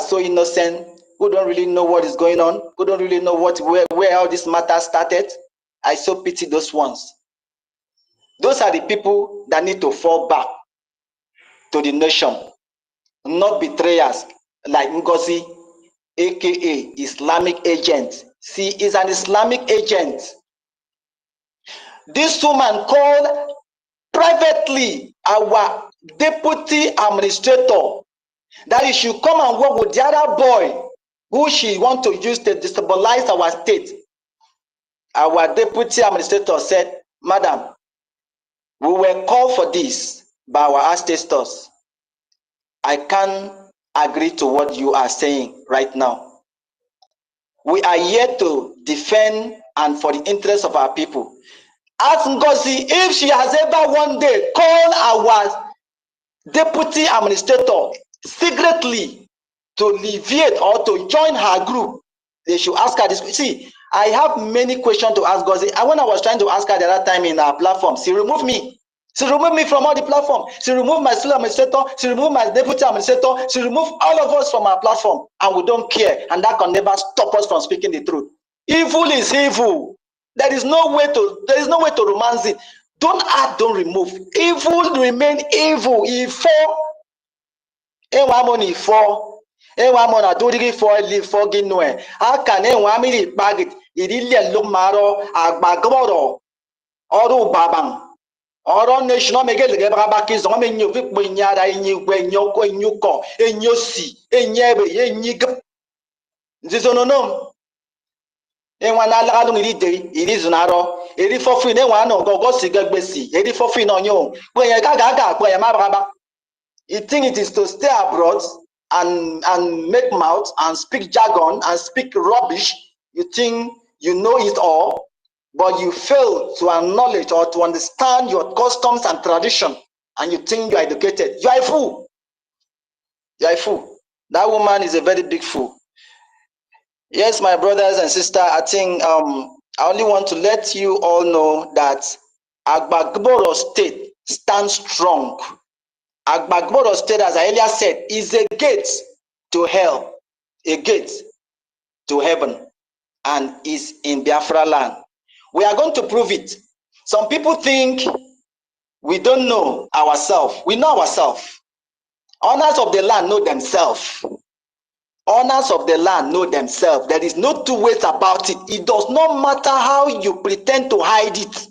so innocent, who don't really know what is going on, who don't really know where all this matter started. I so pity those ones. Those are the people that need to fall back to the nation, not betrayers like NGOZI, aka Islamic agent. She is an Islamic agent. This woman called privately our deputy administrator that he should come and work with the other boy who she want to use to destabilize our state. Our deputy administrator said, Madam, we were called for this by our ancestors. I can't agree to what you are saying right now. We are here to defend and for the interest of our people. Ask NGOZI if she has ever one day called our deputy administrator secretly to alleviate or to join her group. They should ask her this. See, I have many questions to ask NGOZI. And when I was trying to ask her the other time in our platform, she removed me. She removed me from all the platform. She removed my student administrator. She removed my deputy administrator. She removed all of us from our platform, and we don't care. And that can never stop us from speaking the truth. Evil is evil. There is no way to romance it. Don't add, don't remove. Evil remain evil. How can anyone bag it? It look maro agbagoro or babang. Or national make it gabakis on you when yada in you when you call in you see in yebe in you this no. And when I don't eat it is narrow. It is for free. No one go see Gagbesi. It is for free on you. When you gaga, where my you think it is to stay abroad and make mouth and speak jargon and speak rubbish. You think you know it all, but you fail to acknowledge or to understand your customs and tradition, and you think you are educated. You are a fool. You are a fool. That woman is a very big fool. Yes, my brothers and sisters, I think I only want to let you all know that Agbagboro State stands strong. Agbagboro State, as I earlier said, is a gate to hell, a gate to heaven, and is in Biafra land. We are going to prove it. Some people think we don't know ourselves. We know ourselves. Owners of the land know themselves. Owners of the land know themselves. There is no two ways about it. It does not matter how you pretend to hide it.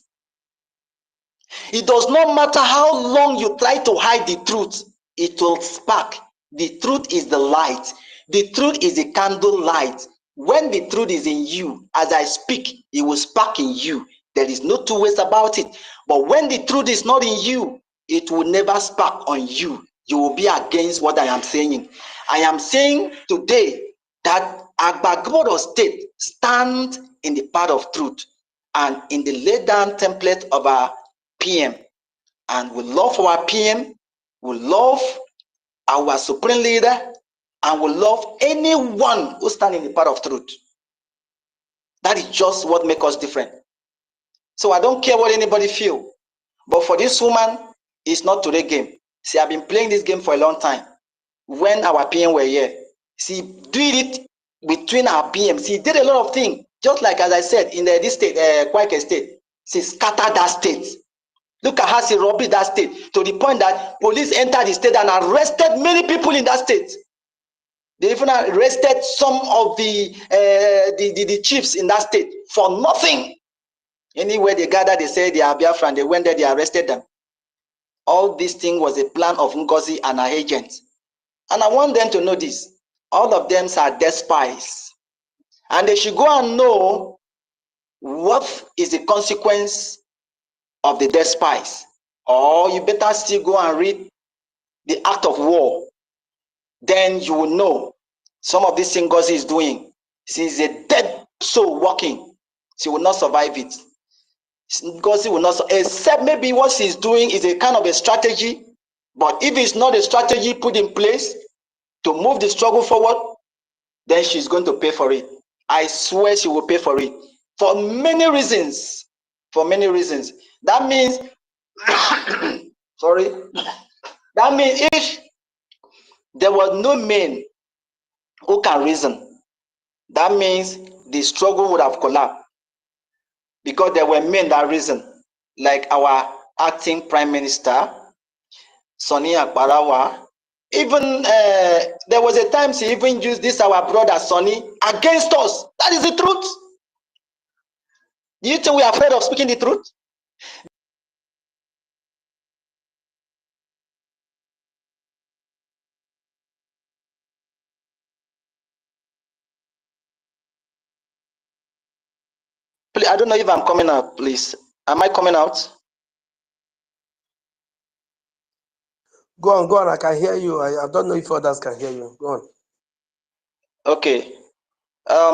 It does not matter how long you try to hide the truth. It will spark. The truth is the light. The truth is a candle light. When the truth is in you, as I speak, it will spark in you. There is no two ways about it. But when the truth is not in you, it will never spark on you. You will be against what I am saying. I am saying today that Agbagboro State stands in the path of truth and in the laid down template of our PM. And we love our PM, we love our supreme leader, and we love anyone who stands in the path of truth. That is just what makes us different. So I don't care what anybody feel. But for this woman, it's not today game. See, I've been playing this game for a long time. When our PM were here, she did it between our PM. She did a lot of things. Just like as I said, in this state, Kwake State, she scattered that state. Look at how she robbed that state to the point that police entered the state and arrested many people in that state. They even arrested some of the chiefs in that state for nothing. Anywhere they gathered, they said they are Biafran. They went there, they arrested them. All this thing was a plan of NGOZI and her agents. And I want them to know this. All of them are dead spies. And they should go and know what is the consequence of the dead spies. Or you better still go and read the Act of War. Then you will know some of this thing NGOZI is doing. She is a dead soul walking. She will not survive it. NGOZI will not, except maybe what she's doing is a kind of a strategy. But if it's not a strategy put in place to move the struggle forward, then she's going to pay for it. I swear she will pay for it. For many reasons. For many reasons. That means, sorry. That means if there was no men who can reason, that means the struggle would have collapsed, because there were men that reason, like our acting Prime Minister, Sonny Akbarawa. Even there was a time she even used this our brother Sonny against us. That is the truth. Do you think we are afraid of speaking the truth? Please, I don't know if I'm coming out, please. Am I coming out? Go on, I can hear you. I don't know if others can hear you. Go on. Okay.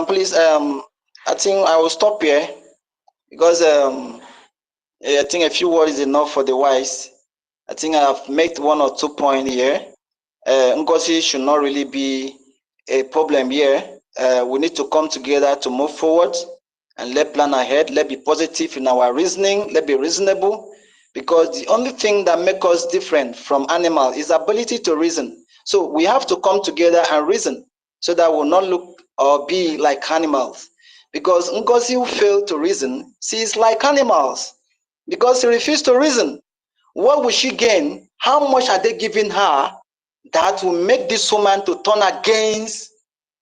Please, I think I will stop here, because I think a few words is enough for the wise. I think I have made 1 or 2 points here. NGOZI should not really be a problem here. We need to come together to move forward, and let's plan ahead. Let's be positive in our reasoning. Let's be reasonable, because the only thing that makes us different from animals is ability to reason. So we have to come together and reason, so that we'll not look or be like animals. Because NGOZI who failed to reason, she is like animals, because she refused to reason. What will she gain? How much are they giving her that will make this woman to turn against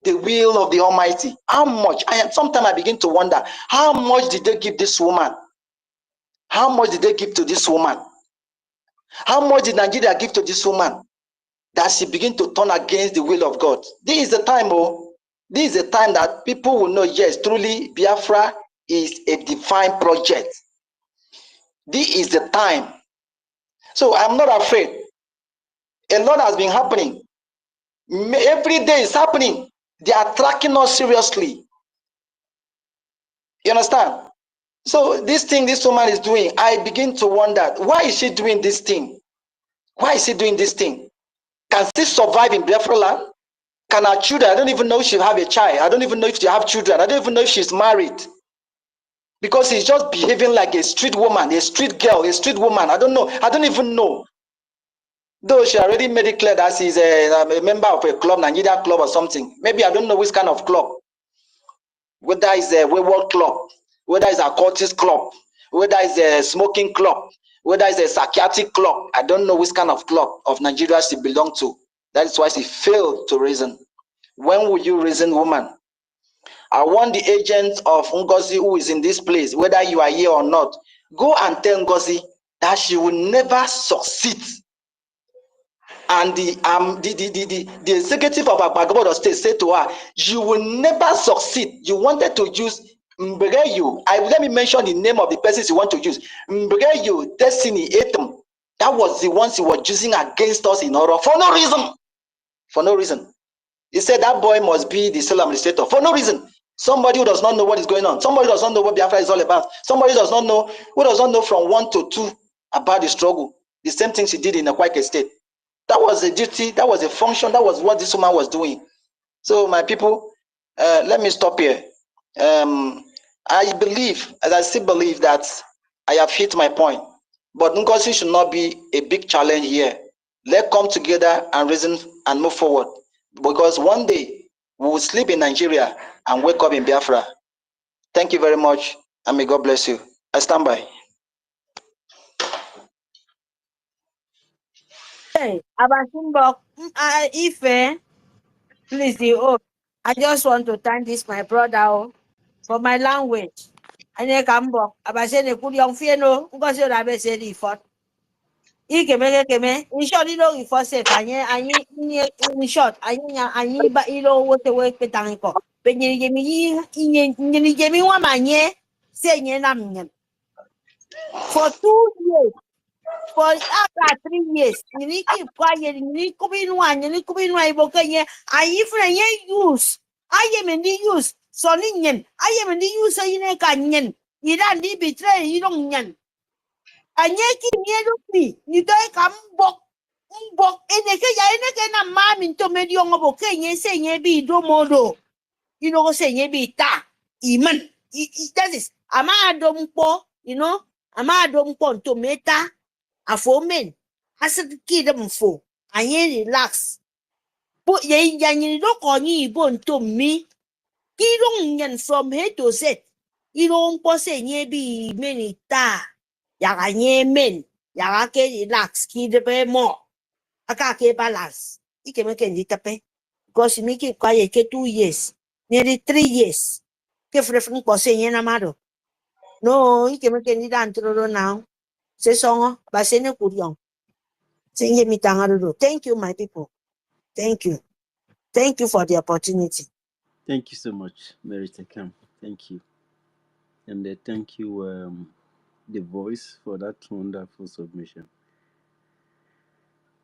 the will of the Almighty? How much? Sometimes I begin to wonder, how much did they give this woman? How much did they give to this woman? How much did Nigeria give to this woman that she begin to turn against the will of God? This is the time, this is the time that people will know, yes, truly Biafra is a divine project. This is the time. So I'm not afraid. A lot has been happening. Every day is happening. They are tracking us seriously. You understand? So this thing this woman is doing, I begin to wonder, why is she doing this thing? Why is she doing this thing? Can she survive in Biafra land? Can her children, I don't even know if she have a child. I don't even know if she have children. I don't even know if she's married. Because she's just behaving like a street woman, a street girl, a street woman. I don't know. I don't even know. Though she already made it clear that she's a member of a club, Nigeria club or something. Maybe I don't know which kind of club. Whether it's a wayward club, whether it's a cultist club, whether it's a smoking club, whether it's a psychiatric club. I don't know which kind of club of Nigeria she belongs to. That is why she failed to reason. When will you reason, woman? I want the agent of NGOZI who is in this place, whether you are here or not, go and tell NGOZI that she will never succeed. And the executive of Akpagbodo State said to her, you will never succeed. You wanted to use BRGIE. Let me mention the name of the persons you want to use. BRGIE, Destiny, Atom. That was the ones he was using against us in order for no reason. For no reason. He said that boy must be the sole administrator for no reason. Somebody who does not know what is going on. Somebody who does not know what Biafra is all about. Somebody who does not know from 1 to 2 about the struggle. The same thing she did in a Quake State. That was a duty, that was a function, that was what this woman was doing. So my people, let me stop here. I believe, as I still believe, that I have hit my point. But NGOZI should not be a big challenge here. Let's come together and reason and move forward. Because one day, we will sleep in Nigeria and wake up in Biafra. Thank you very much, and may God bless you. I stand by. Hey, Abasimbok, Ife, please, I just want to thank this my brother for my language. Ane kambok, abasene kulyong fieno, ngozi rabe se di fort. Keme, in short, for safe, in short, ba ilo wote work petango. When you give me one manye, say ye for 2 years. For after 3 years, you need to keep quiet, you need to be one, you need to be one, I even use. I am in the use, Soninyan, I am in the use in a canyon. You don't need betray, you don't yan. And yet, you don't come book, and the Kaya, mam into medium of okay, saying ye be do modo. You know, saying ye be ta, Iman. That is, Ama don't po, Ama don't want to meta. A 4 men. As a kid, 4. I relax. But ye yanyin look on ye bone to me. Kilong yan from head to set. Ilong pose nye be many ta. Yaga nye men. Yaga ke relax ki de be more. Aka ke balance. Ike make it tape. Because you make it quiet 2 years. Nearly 3 years. Ke frefun pose nye namado. No, ike make it antro now. Se songo, basene kuryong. Thank you, my people. Thank you. Thank you for the opportunity. Thank you so much, Mary Tekam. Thank you. And thank you, The Voice, for that wonderful submission.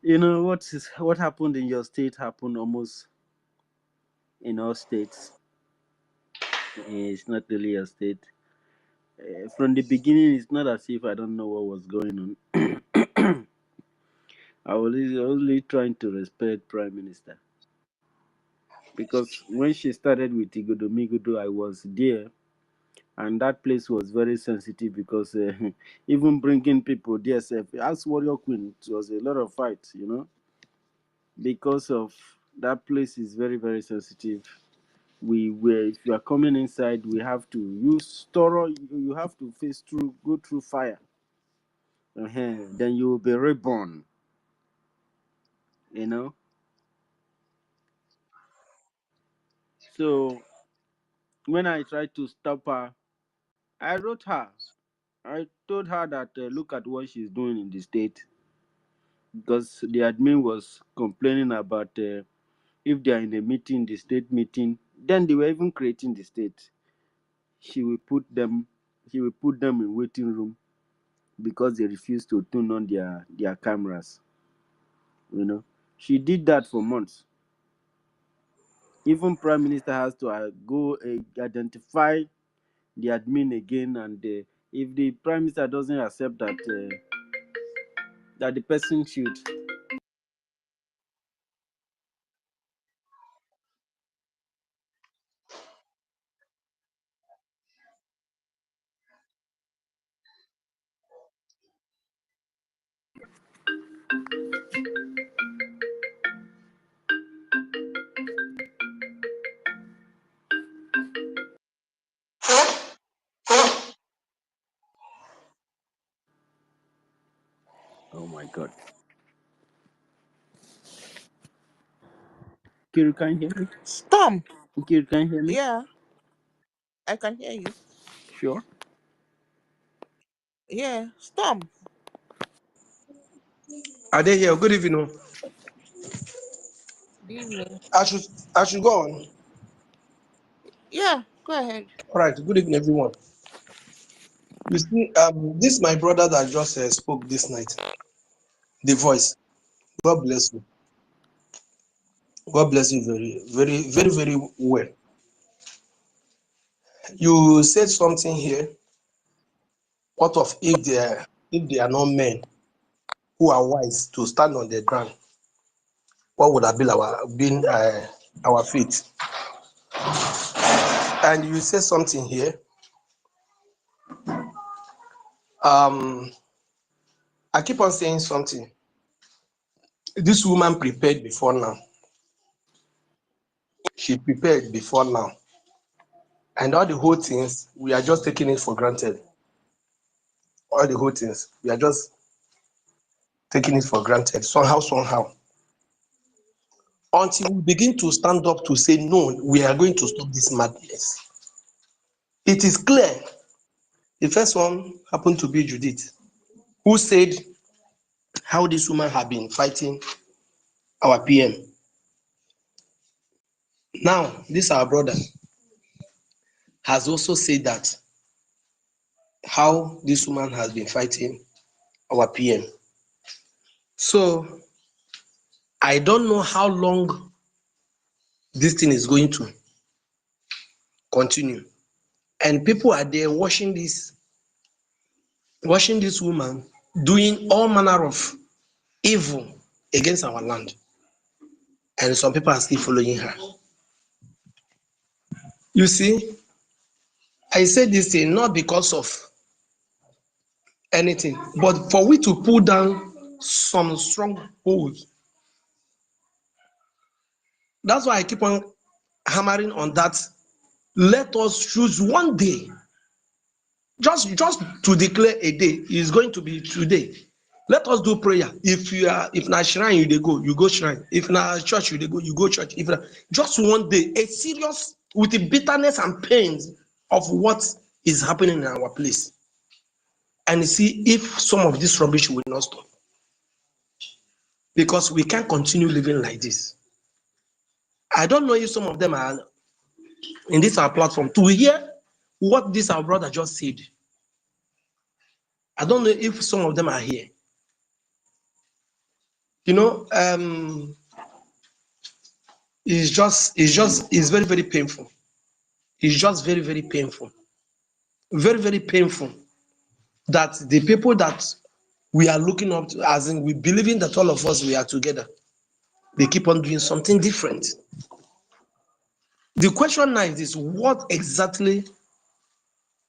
You know, what happened in your state happened almost in all states. It's not really a state. From the beginning, it's not as if I don't know what was going on. I was only trying to respect Prime Minister. Because when she started with Igodo, I was there. And that place was very sensitive because even bringing people there, as Warrior Queen, it was a lot of fights, because of that place is very, very sensitive. If you are coming inside, we have to use thorough, you have to go through fire. Then you will be reborn, you know. So when I tried to stop her, I wrote her. I told her that look at what she's doing in the state, because the admin was complaining about if they are in a meeting, the state meeting, then they were even creating the state. She will put them in waiting room because they refuse to turn on their cameras. She did that for months. Even Prime Minister has to go identify the admin again, and if the Prime Minister doesn't accept that the person should. Oh my God. Kiru, can you hear me? Storm. Kiru, can you hear me? Yeah, I can hear you. Sure. Yeah, Storm. Are they here? Good evening. Good evening. I should go on. Yeah, go ahead. All right. Good evening, everyone. You see, this is my brother that just spoke this night. The Voice. God bless you. God bless you very, very, very, very well. You said something here. What of if they are not men who are wise to stand on the ground? What would have been our fate? And you said something here. I keep on saying something. This woman prepared before now. She prepared before now. And all the whole things, we are just taking it for granted. All the whole things, we are just taking it for granted, somehow. Until we begin to stand up to say, no, we are going to stop this madness. It is clear. The first one happened to be Judith, who said how this woman had been fighting our PM. Now, this our brother has also said that how this woman has been fighting our PM. So I don't know how long this thing is going to continue. And people are there watching this woman doing all manner of evil against our land. And some people are still following her. You see, I said this thing not because of anything, but for we to pull down some strongholds That's why I keep on hammering on that. Let us choose one day, just to declare a day. Is going to be today. Let us do prayer. If na shrine you go shrine. If na church you go church. If na, just one day, a serious, with the bitterness and pains of what is happening in our place, and see if some of this rubbish will not stop. Because we can't continue living like this. I don't know if some of them are in this our platform to hear what this our brother just said. I don't know if some of them are here. You know, it's very, very painful. It's just very, very painful. Very, very painful that the people that we are looking up to, as in we believing that all of us we are together, they keep on doing something different. The question now is this: what exactly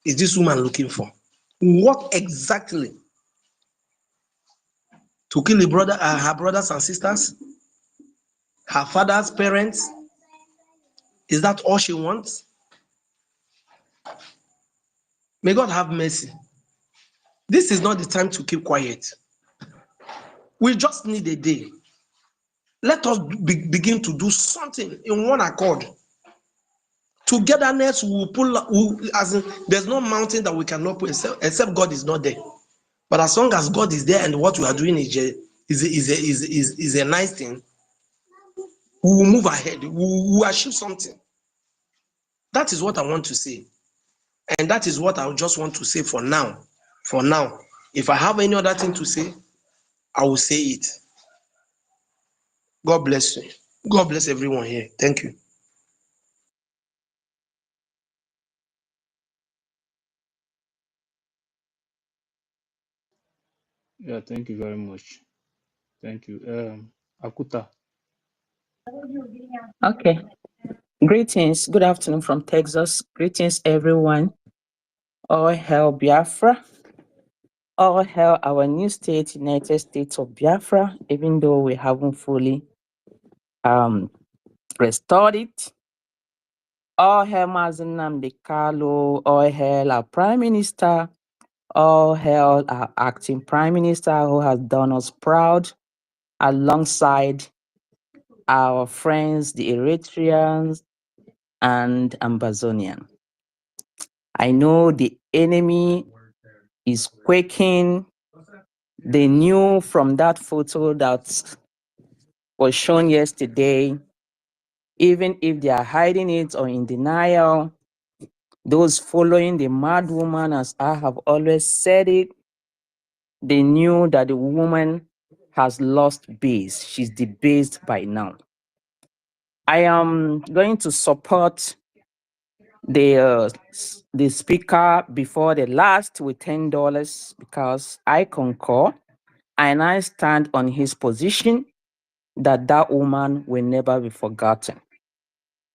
is this woman looking for? What exactly? To kill her brothers and sisters, her father's parents? Is that all she wants? May God have mercy. This is not the time to keep quiet. We just need a day. Let us begin to do something in one accord. Togetherness will as in, there's no mountain that we cannot put except God is not there. But as long as God is there and what we are doing is a nice thing, we will move ahead. We will achieve something. That is what I want to say. And that is what I just want to say for now. For now. If I have any other thing to say, I will say it. God bless you. God bless everyone here. Thank you. Yeah, thank you very much. Thank you. Akuta. Okay. Greetings. Good afternoon from Texas. Greetings, everyone. All hail Biafra. All hail our new state, United States of Biafra, even though we haven't fully restored it. All hail Mazen Nnamdi Kanu. All hail our Prime Minister. All hail our acting Prime Minister who has done us proud alongside our friends, the Eritreans and Ambazonian. I know the enemy is quaking. They knew from that photo that was shown yesterday, even if they are hiding it or in denial, those following the mad woman, as I have always said it, they knew that the woman has lost base. She's debased by now. I am going to support the speaker before the last with $10 because I concur and I stand on his position that that woman will never be forgotten.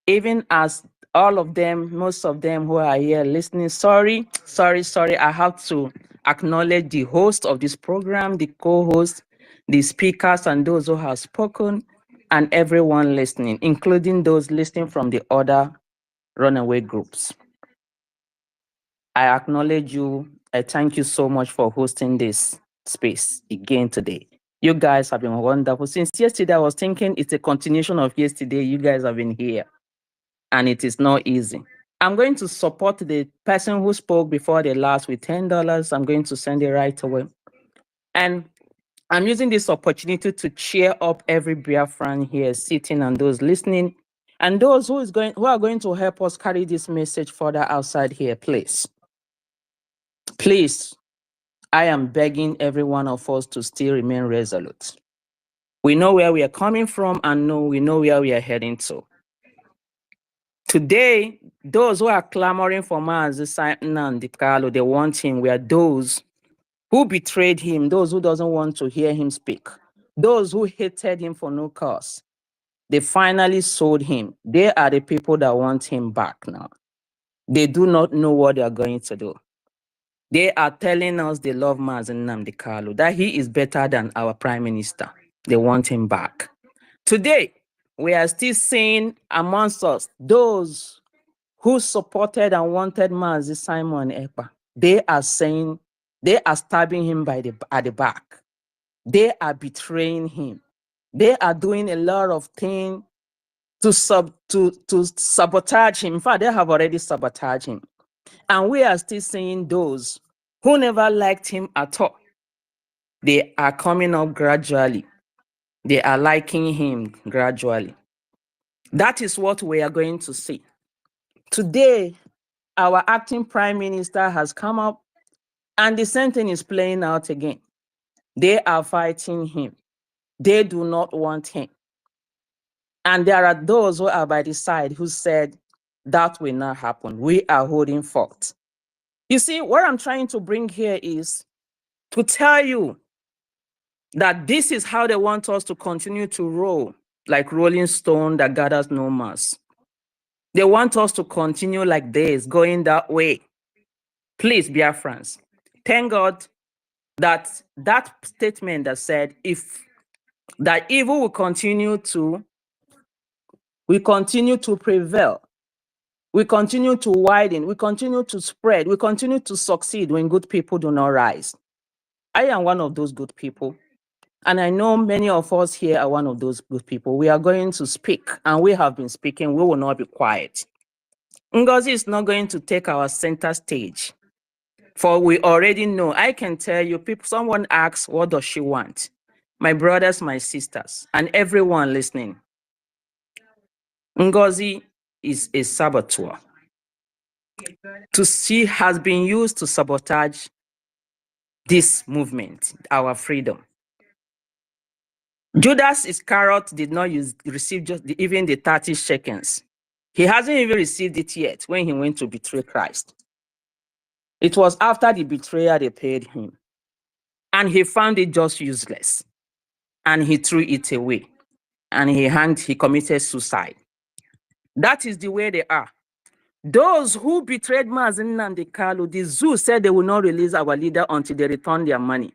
Even as all of them, most of them who are here listening, sorry, I have to acknowledge the host of this program, the co-host, the speakers, and those who have spoken, and everyone listening, including those listening from the other runaway groups. I acknowledge you. I thank you so much for hosting this space again today. You guys have been wonderful. Since yesterday, I was thinking it's a continuation of yesterday. You guys have been here, and it is not easy. I'm going to support the person who spoke before the last with $10. I'm going to send it right away. And I'm using this opportunity to cheer up every Biafran here sitting and those listening, and those who are going to help us carry this message further outside here, please. Please, I am begging every one of us to still remain resolute. We know where we are coming from and we know where we are heading to. Today, those who are clamoring for Mazi Nnamdi Kanu, they want him, were those who betrayed him, those who doesn't want to hear him speak, those who hated him for no cause. They finally sold him. They are the people that want him back now. They do not know what they are going to do. They are telling us they love Mazi Nnamdi Kanu, that he is better than our prime minister. They want him back. Today, we are still seeing amongst us those who supported and wanted Mazi Simon Ekpa. They are saying, they are stabbing him at the back. They are betraying him. They are doing a lot of things to sabotage him. In fact, they have already sabotaged him. And we are still seeing those who never liked him at all. They are coming up gradually. They are liking him gradually. That is what we are going to see. Today, our acting prime minister has come up and the same thing is playing out again. They are fighting him. They do not want him. And there are those who are by the side who said that will not happen. We are holding forth. You see, what I'm trying to bring here is to tell you that this is how they want us to continue to roll, like rolling stone that gathers no mass. They want us to continue like this, going that way. Please, Biafrans, thank God that that statement that said, if that evil will continue to prevail, we continue to widen, we continue to spread, we continue to succeed when good people do not rise. I am one of those good people. And I know many of us here are one of those good people. We are going to speak, and we have been speaking. We will not be quiet. NGOZI is not going to take our center stage, for we already know. I can tell you, people. Someone asks, what does she want? My brothers, my sisters, and everyone listening. NGOZI is a saboteur. She has been used to sabotage this movement, our freedom. Judas Iscariot did not receive even the 30 shekels. He hasn't even received it yet when he went to betray Christ. It was after the betrayal they paid him. And he found it just useless. And he threw it away. And he committed suicide. That is the way they are. Those who betrayed Mazi Nnamdi Kanu, the zoo said they will not release our leader until they return their money.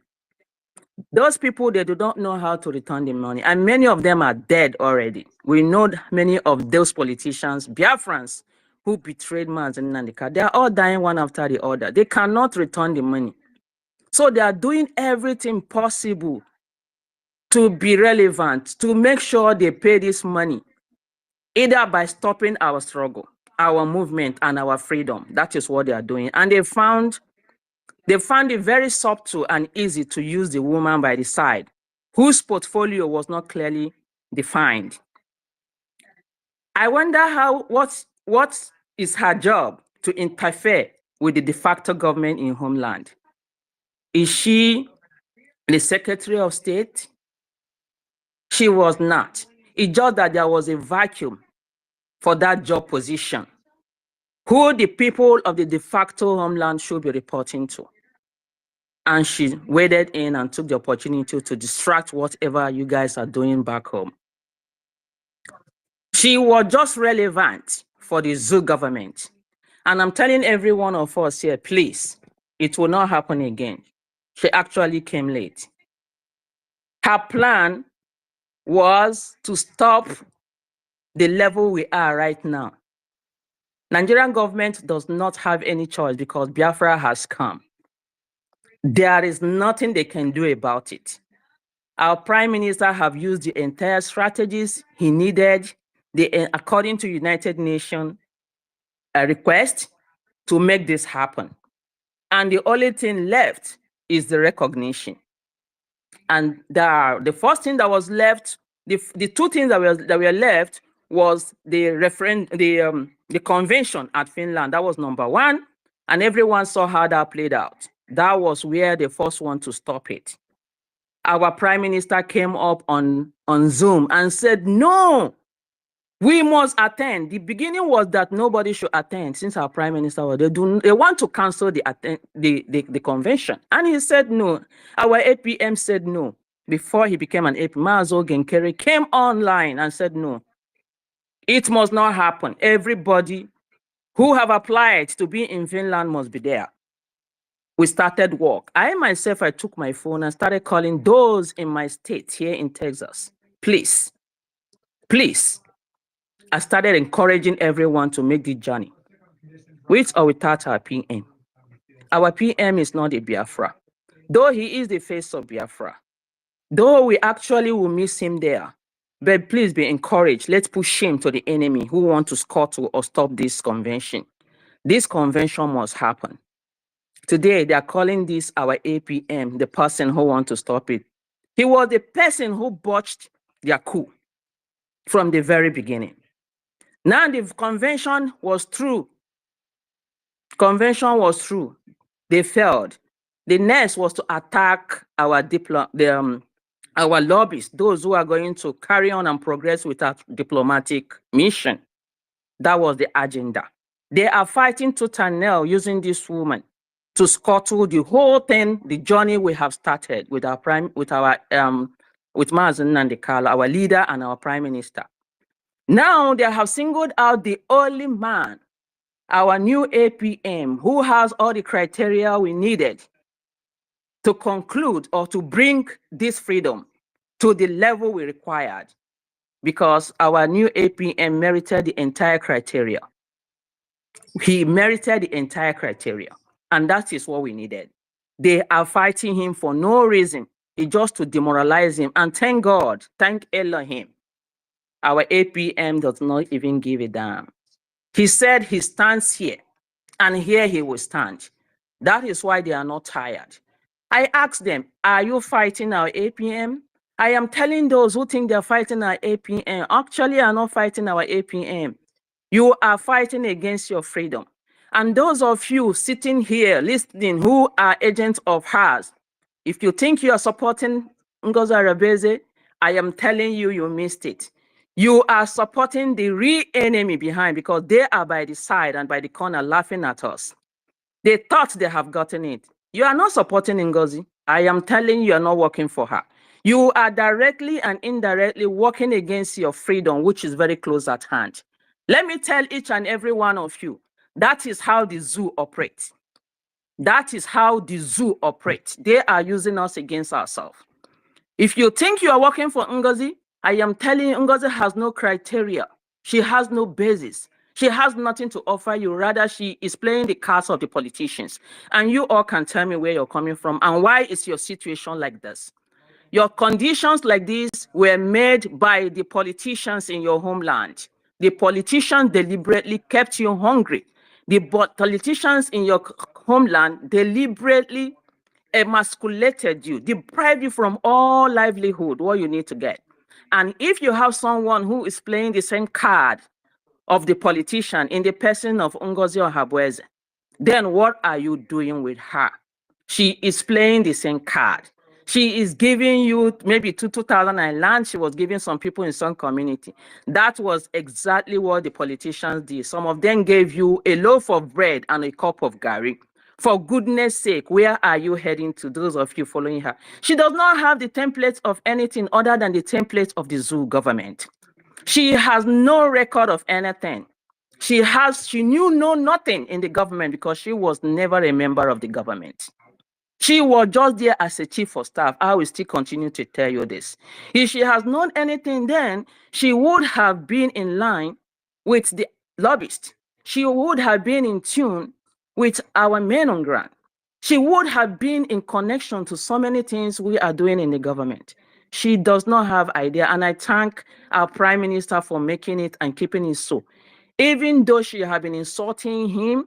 Those people, they do not know how to return the money. And many of them are dead already. We know many of those politicians, Biafrans, who betrayed Mazi Nnamdi Kanu. They are all dying one after the other. They cannot return the money. So they are doing everything possible to be relevant, to make sure they pay this money, either by stopping our struggle, our movement, and our freedom. That is what they are doing. And they found it very subtle and easy to use the woman by the side, whose portfolio was not clearly defined. I wonder what is her job to interfere with the de facto government in homeland? Is she the Secretary of State? She was not. It's just that there was a vacuum for that job position, who the people of the de facto homeland should be reporting to. And she waded in and took the opportunity to distract whatever you guys are doing back home. She was just relevant for the zoo government. And I'm telling every one of us here, please, it will not happen again. She actually came late. Her plan was to stop the level we are right now. Nigerian government does not have any choice because Biafra has come. There is nothing they can do about it. Our prime minister have used the entire strategies he needed, according to United Nations request, to make this happen. And the only thing left is the recognition. And the first thing that was left, the two things that were left was the convention at Finland. That was number one. And everyone saw how that played out. That was where the first one to stop it. Our prime minister came up on Zoom and said, no, we must attend. The beginning was that nobody should attend since our prime minister was, they want to cancel the convention. And he said no. Our APM said no. Before he became an APM, Mazo Genkere came online and said no. It must not happen. Everybody who have applied to be in Finland must be there. We started work. I took my phone and started calling those in my state here in Texas. Please Please, I started encouraging everyone to make the journey, with or without our PM. Our PM is not a Biafra, though he is the face of Biafra. Though we actually will miss him there, but please be encouraged. Let's push shame to the enemy who want to scuttle or stop this convention. This convention must happen. Today, they are calling this our APM, the person who want to stop it. He was the person who botched their coup from the very beginning. Now the convention was through. Convention was through. They failed. The next was to attack our our lobbyists, those who are going to carry on and progress with our diplomatic mission. That was the agenda. They are fighting tooth and nail using this woman to scuttle the whole thing, the journey we have started with our Mazen Nandekala, our leader and our prime minister. Now they have singled out the only man, our new APM, who has all the criteria we needed to conclude or to bring this freedom to the level we required, because our new APM merited the entire criteria. He merited the entire criteria, and that is what we needed. They are fighting him for no reason. It's just to demoralize him, and thank God, thank Elohim, our APM does not even give a damn. He said he stands here, and here he will stand. That is why they are not tired. I asked them, are you fighting our APM? I am telling those who think they're fighting our APM, actually are not fighting our APM. You are fighting against your freedom. And those of you sitting here listening who are agents of hers, if you think you are supporting Ngozi Arabeze, I am telling you, you missed it. You are supporting the real enemy behind, because they are by the side and by the corner laughing at us. They thought they have gotten it. You are not supporting Ngozi. I am telling you, you are not working for her. You are directly and indirectly working against your freedom, which is very close at hand. Let me tell each and every one of you, that is how the zoo operates. That is how the zoo operates. They are using us against ourselves. If you think you are working for Ngozi, I am telling you, Ngozi has no criteria. She has no basis. She has nothing to offer you. Rather, she is playing the cards of the politicians. And you all can tell me where you're coming from and why is your situation like this. Your conditions like this were made by the politicians in your homeland. The politicians deliberately kept you hungry. The politicians in your homeland deliberately emasculated you, deprived you from all livelihood, what you need to get. And if you have someone who is playing the same card of the politician in the person of Ngozi Ohabweze, then what are you doing with her? She is playing the same card. She is giving you maybe 2000 land. She was giving some people in some community. That was exactly what the politicians did. Some of them gave you a loaf of bread and a cup of garri. For goodness sake, where are you heading to, those of you following her? She does not have the template of anything other than the template of the zoo government. She has no record of anything. She knew nothing in the government because she was never a member of the government. She was just there as a chief of staff. I will still continue to tell you this. If she has known anything then, she would have been in line with the lobbyists. She would have been in tune with our men on ground. She would have been in connection to so many things we are doing in the government. She does not have idea, and I thank our prime minister for making it and keeping it so. Even though she has been insulting him,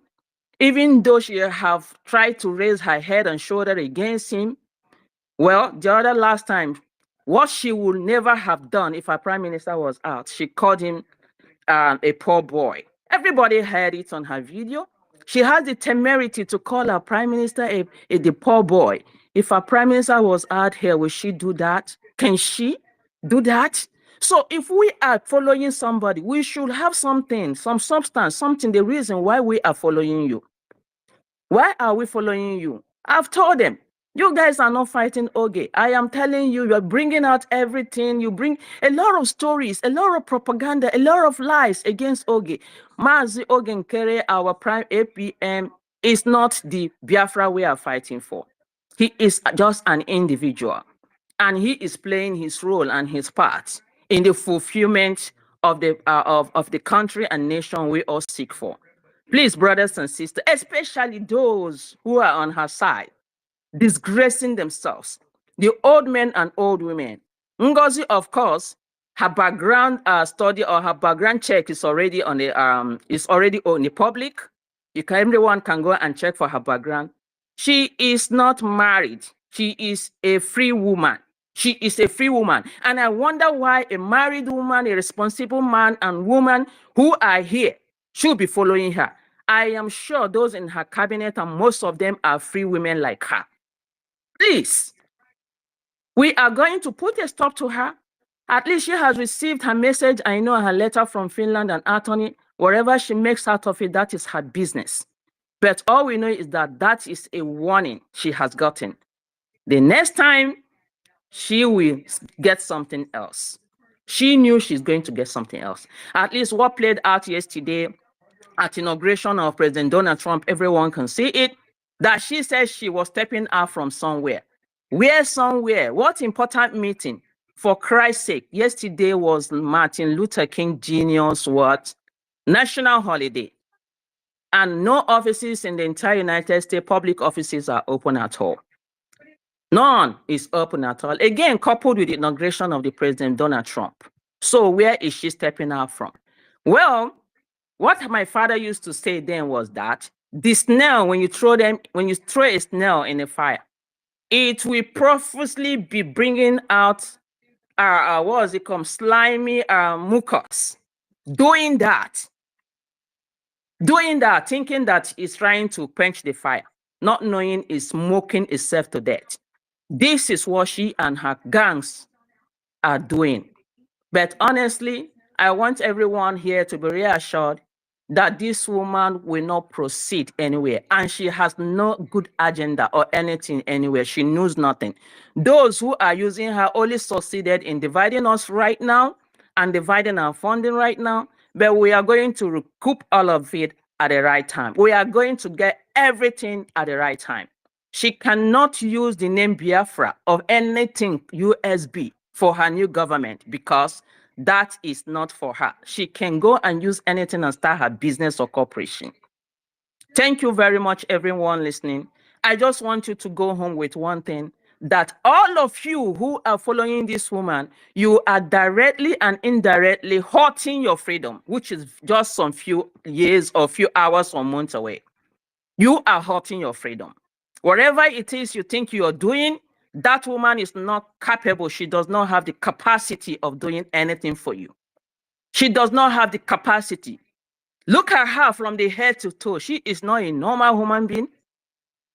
even though she have tried to raise her head and shoulder against him, well, the other last time, what she would never have done if our prime minister was out, she called him a poor boy. Everybody heard it on her video. She has the temerity to call our prime minister the poor boy. If our prime minister was out here, will she do that? Can she do that? So if we are following somebody, we should have something, some substance, something, the reason why we are following you. Why are we following you? I've told them, you guys are not fighting Oge. I am telling you, you're bringing out everything. You bring a lot of stories, a lot of propaganda, a lot of lies against Oge. Mazi Oge Nkere, our prime APM, is not the Biafra we are fighting for. He is just an individual, and he is playing his role and his part in the fulfillment of the country and nation we all seek for. Please, brothers and sisters, especially those who are on her side, disgracing themselves, the old men and old women. Ngozi, of course, her background study or her background check is already on the public. Everyone can go and check for her background. She is not married. She is a free woman. She is a free woman. And I wonder why a married woman, a responsible man and woman who are here should be following her. I am sure those in her cabinet and most of them are free women like her. Please, we are going to put a stop to her. At least she has received her message. I know her letter from Finland and Anthony. Whatever she makes out of it, that is her business. But all we know is that that is a warning she has gotten. The next time, she will get something else. She knew she's going to get something else. At least what played out yesterday at inauguration of President Donald Trump, everyone can see it, that she said she was stepping out from somewhere. Where somewhere? What important meeting? For Christ's sake, yesterday was Martin Luther King Jr.'s what? National holiday. And no offices in the entire United States, public offices are open at all. None is open at all. Again, coupled with the inauguration of the President Donald Trump. So where is she stepping out from? Well, what my father used to say then was that the snail, when you throw a snail in a fire, it will profusely be bringing out slimy mucus. Doing that, thinking that it's trying to quench the fire, not knowing it's smoking itself to death. This is what she and her gangs are doing. But honestly, I want everyone here to be reassured that this woman will not proceed anywhere, and she has no good agenda or anything anywhere. She knows nothing. Those who are using her only succeeded in dividing us right now and dividing our funding right now, but we are going to recoup all of it at the right time. We are going to get everything at the right time. She cannot use the name Biafra of anything USB for her new government because that is not for her. She can go and use anything and start her business or corporation. Thank you very much, everyone listening. I just want you to go home with one thing, that all of you who are following this woman, you are directly and indirectly hurting your freedom, which is just some few years or few hours or months away. You are hurting your freedom. Whatever it is you think you are doing, that woman is not capable. She does not have the capacity of doing anything for you. She does not have the capacity. Look at her from the head to toe. She is not a normal human being.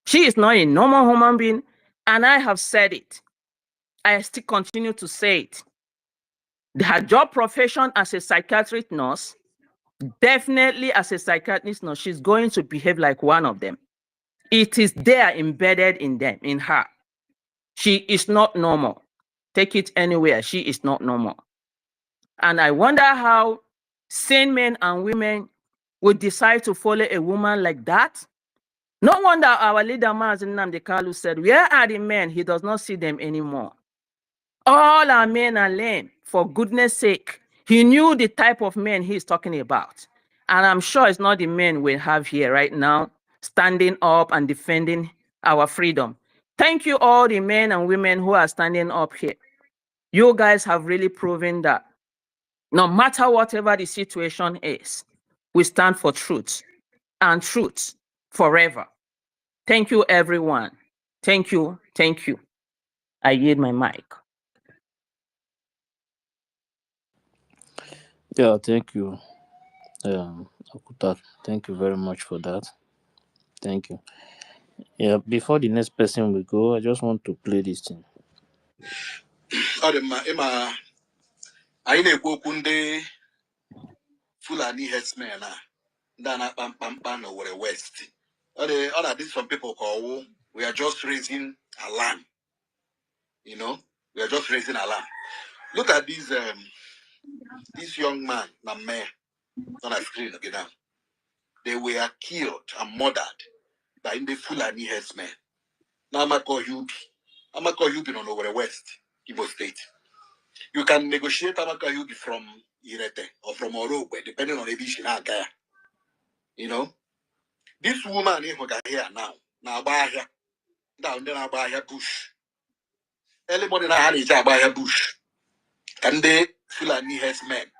She is not a normal human being. And I have said it. I still continue to say it. Her job profession as a psychiatric nurse, definitely as a psychiatrist nurse, she's going to behave like one of them. It is there embedded in them, in her. She is not normal. Take it anywhere. She is not normal. And I wonder how sane men and women would decide to follow a woman like that. No wonder our leader, Mazi Nnamdi Kanu, said, where are the men? He does not see them anymore. All our men are lame, for goodness sake. He knew the type of men he's talking about. And I'm sure it's not the men we have here right now, standing up and defending our freedom. Thank you, all the men and women who are standing up here. You guys have really proven that no matter whatever the situation is, we stand for truth and truth forever. Thank you, everyone. Thank you. Thank you. I yield my mic. Yeah, thank you, Akuta. Thank you very much for that. Thank you. Yeah, before the next person we go, I just want to play this thing. I na-ekwu okwu ndị Fulani herdsmen a ndị a na-akpa mkpamkpa n'Owerri West. Ọ na-adị some people call we are just raising alarm. You know, we are just raising alarm. Look at this young man, Nameh, on a screen again now. They were killed and murdered by the Fulani herdsmen. Now I'm going to call you on Owerri West, Igbo State. You can negotiate Amaka from Irete or from Orogwe, depending on the vision. You know, this woman is here now buy here, down there buy here bush. Early morning I had buy her bush. And they feel a new men.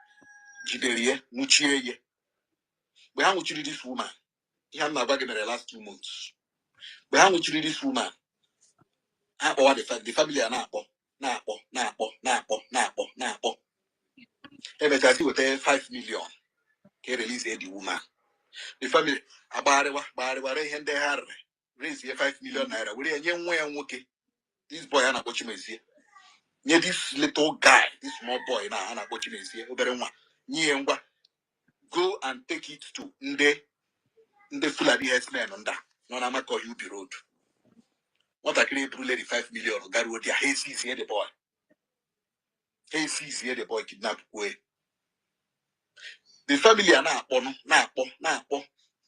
Jiderie, Muchie. But how much you this woman? He had my bag in the last 2 months. But how much you this woman? Or the family are napo. Every time with 5 million. Can release the woman. The family Abarewa Hende Har raise 5 million naira. We are young way and working. This boy and what you may see. Near this little guy, this small boy now, and what you may see. Go and take it to Nde Fulani herdsmen on that. No, I'm call you the road. What I create to 5 million. God would their hay sees here the boy. Hay sees here the boy kidnapped away. The family are now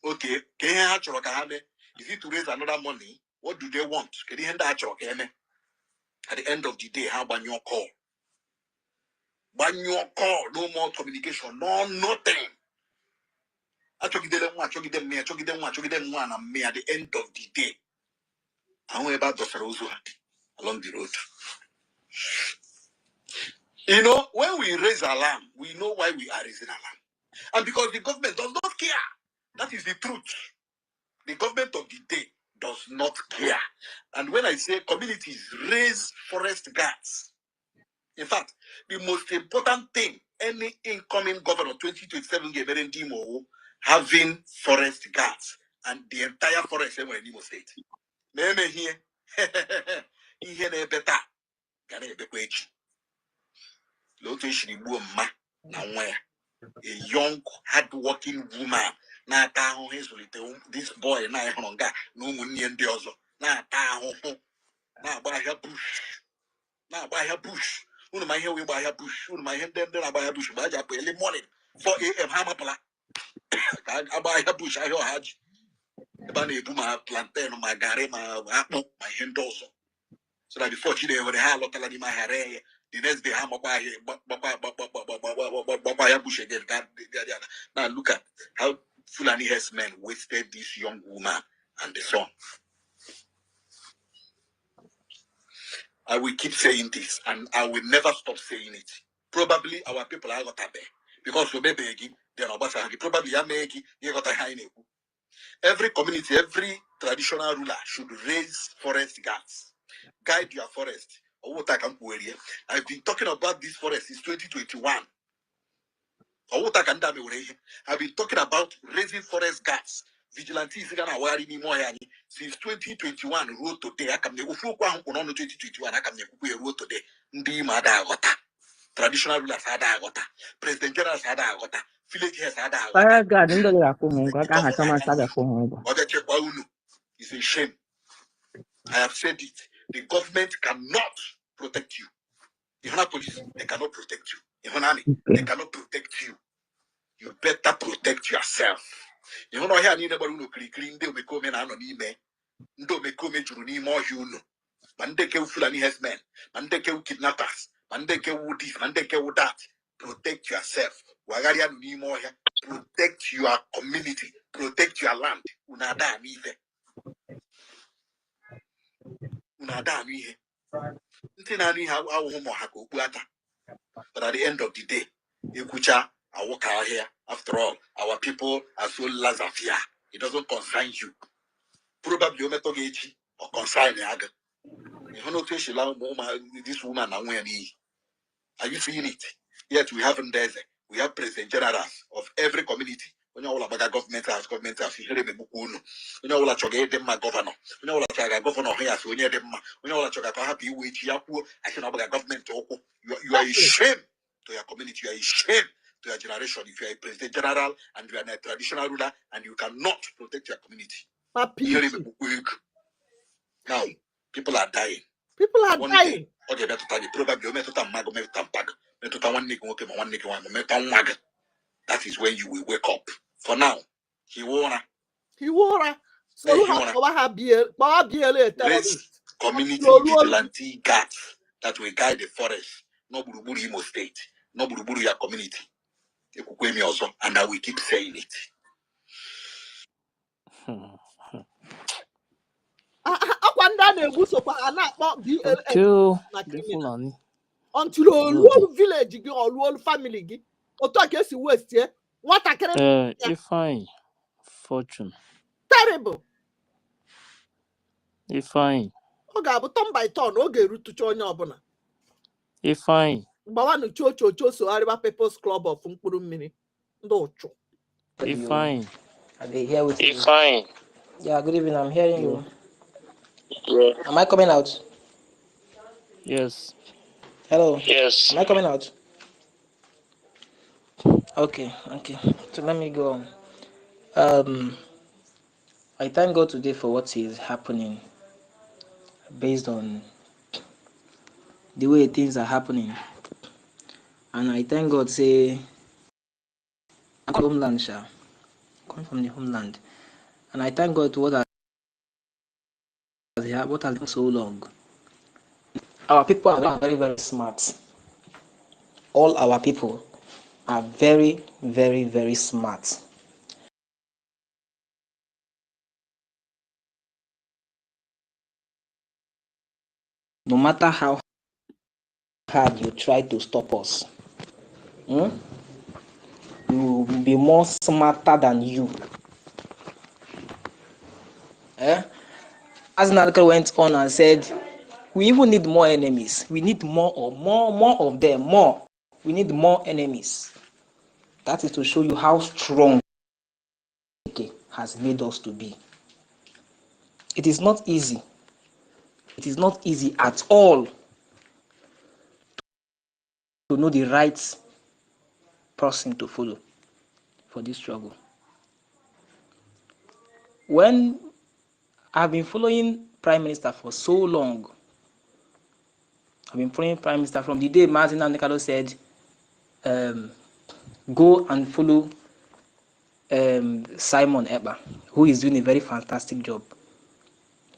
okay. Can you have is it to raise another money? What do they want? Can you hand that at the end of the day, how about your call? Ban your call, no more communication, no nothing. I took them one, and me at the end of the day. I went about the Sarozo along the road. You know, when we raise alarm, we know why we are raising alarm. And because the government does not care. That is the truth. The government of the day does not care. And when I say communities raise forest guards, in fact, the most important thing any incoming governor 2027 having forest guards and the entire forest in Imo State. Name here, here better. Gane bekwechi. Loto ishiribu ma na where a young, hard-working woman. Na taho this boy na honga no money and diozo. Na taho na buy her bush. Na buy her bush. Uno my hair we buy her bush. Uno my hand then I buy her bush. Buy her early morning 4 a.m. Hamapala. I buy her bush. I hear Haj. Ebane my plantain my gare my hand also. So that before she were the high local in my hair. The next day, I'm buy bush again. Now look at how Fulani herdsmen wasted this young woman and the son. I will keep saying this, and I will never stop saying it. Probably our people are got there because we may beg they're not probably are making you got a high. Every community, every traditional ruler should raise forest guards, guide your forest. I've been talking about this forest since 2021. I've been talking about raising forest guards. Vigilantes since 2021. Road today. I come 2021. I come road today. Ndi mada agota. Traditional rulers had agota. President generals had agota. Village heads had agota. It's a shame. I have said it. The government cannot protect you. The Hona police, they cannot protect you. The Hona army, they cannot protect you. You better protect yourself. The Hona here, ni never no clean. They will come in and anonime. Ndo me come to ni more you know. Mandeke Fulani herdsmen. Mandeke kidnappers. Mandeke this. Mandeke that. Protect yourself. Wagaria ni more here. Protect your community. Protect your land. Unada nive. Unada nive. But at the end of the day, I walk out here. After all, our people are so lazafia. It doesn't concern you. Probably you or concern the other. This woman, are you seeing it? Yet we haven't there. We have president generals of every community. When you all about government house, you hear me bukuno. When you all are choking them, my governor. When you all are governor here, so near them. When you all are choking, happy wage, yaku. I can about government. You are ashamed to your community. You are ashamed to your generation. If you are a president general and you are a traditional ruler and you cannot protect your community. Now, people are dying. People are dying. Okay, better tell you. Probably you met mago met tampag. That is when you will wake up. For now, he wanna. So you have raise community vigilante guards that will guide the forest. no buruburu Imo State, no buruburu ya community. Ekukwemi also, and I will keep saying it. Akwanda na-egbu sokwa a na-akpọ Kill BLM na the criminal. Fulani. Until oluolu village gị oluolu family gị otu a ka esi west ye nwatakịrị Ifeanyi Fortune. terrible. Ifeanyi. Ọ ga-abụ turn by turn ọ ga-erutucha onye ọbụla. Ifeanyi. Mgbawanụ chochocho sogharịba People's Club of mkpụrụ mmiri ndị ụchụ. Ifeanyi. Are they here with you? Ifeanyi. Yeah, good evening. I'm hearing you. Yeah. Am I coming out? Yes. Hello. Yes. Am I coming out? Okay. So let me go on. I thank God today for what is happening based on the way things are happening. And I thank God, say, homeland shall come from the homeland. And I thank God what has been so long. Our people are very, very smart. All our people are very, very, very smart. No matter how hard you try to stop us, we will be more smarter than you. As an article went on and said, we even need more enemies. We need more of them. More. We need more enemies. That is to show you how strong has made us to be. It is not easy. It is not easy at all to know the right person to follow for this struggle. When I've been following Prime Minister for so long, I've been following Prime Minister from the day Martin Andekalo said, go and follow Simon Eba, who is doing a very fantastic job.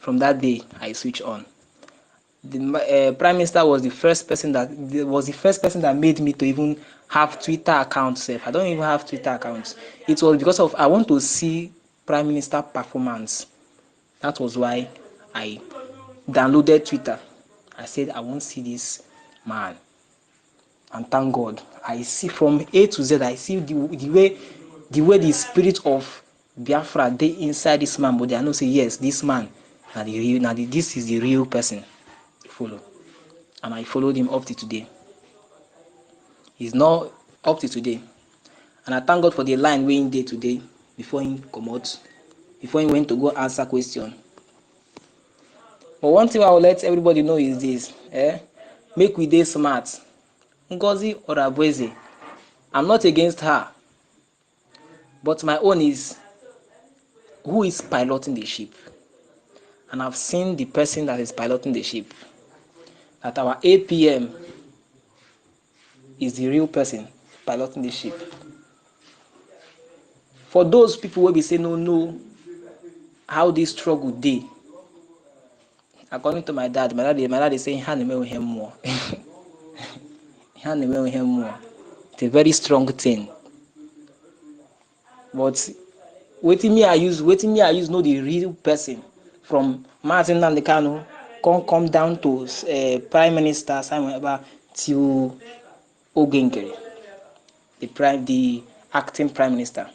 From that day, I switched on. The Prime Minister was the first person that made me to even have Twitter accounts. I don't even have Twitter accounts. It was because of I want to see Prime Minister performance. That was why I downloaded Twitter. I said I want to see this man, and thank God I see from A to Z. I see the way the spirit of Biafra they inside this man, but they are not say yes, this man, this is the real person to follow, and I followed him up to today. He's not up to today, and I thank God for the line weighing day today before he come out, before he went to go answer question. But one thing I will let everybody know is this: make we dey smart. NGOZI or Abueze, I'm not against her, but my own is who is piloting the ship. And I've seen the person that is piloting the ship, that our APM is the real person piloting the ship. For those people who be say no, how this struggle dey. According to my dad is saying him more. It's a very strong thing. But waiting me I use know the real person from Martin Nandekano come down to Prime Minister Simon Eba to Ogenkere, the acting Prime Minister.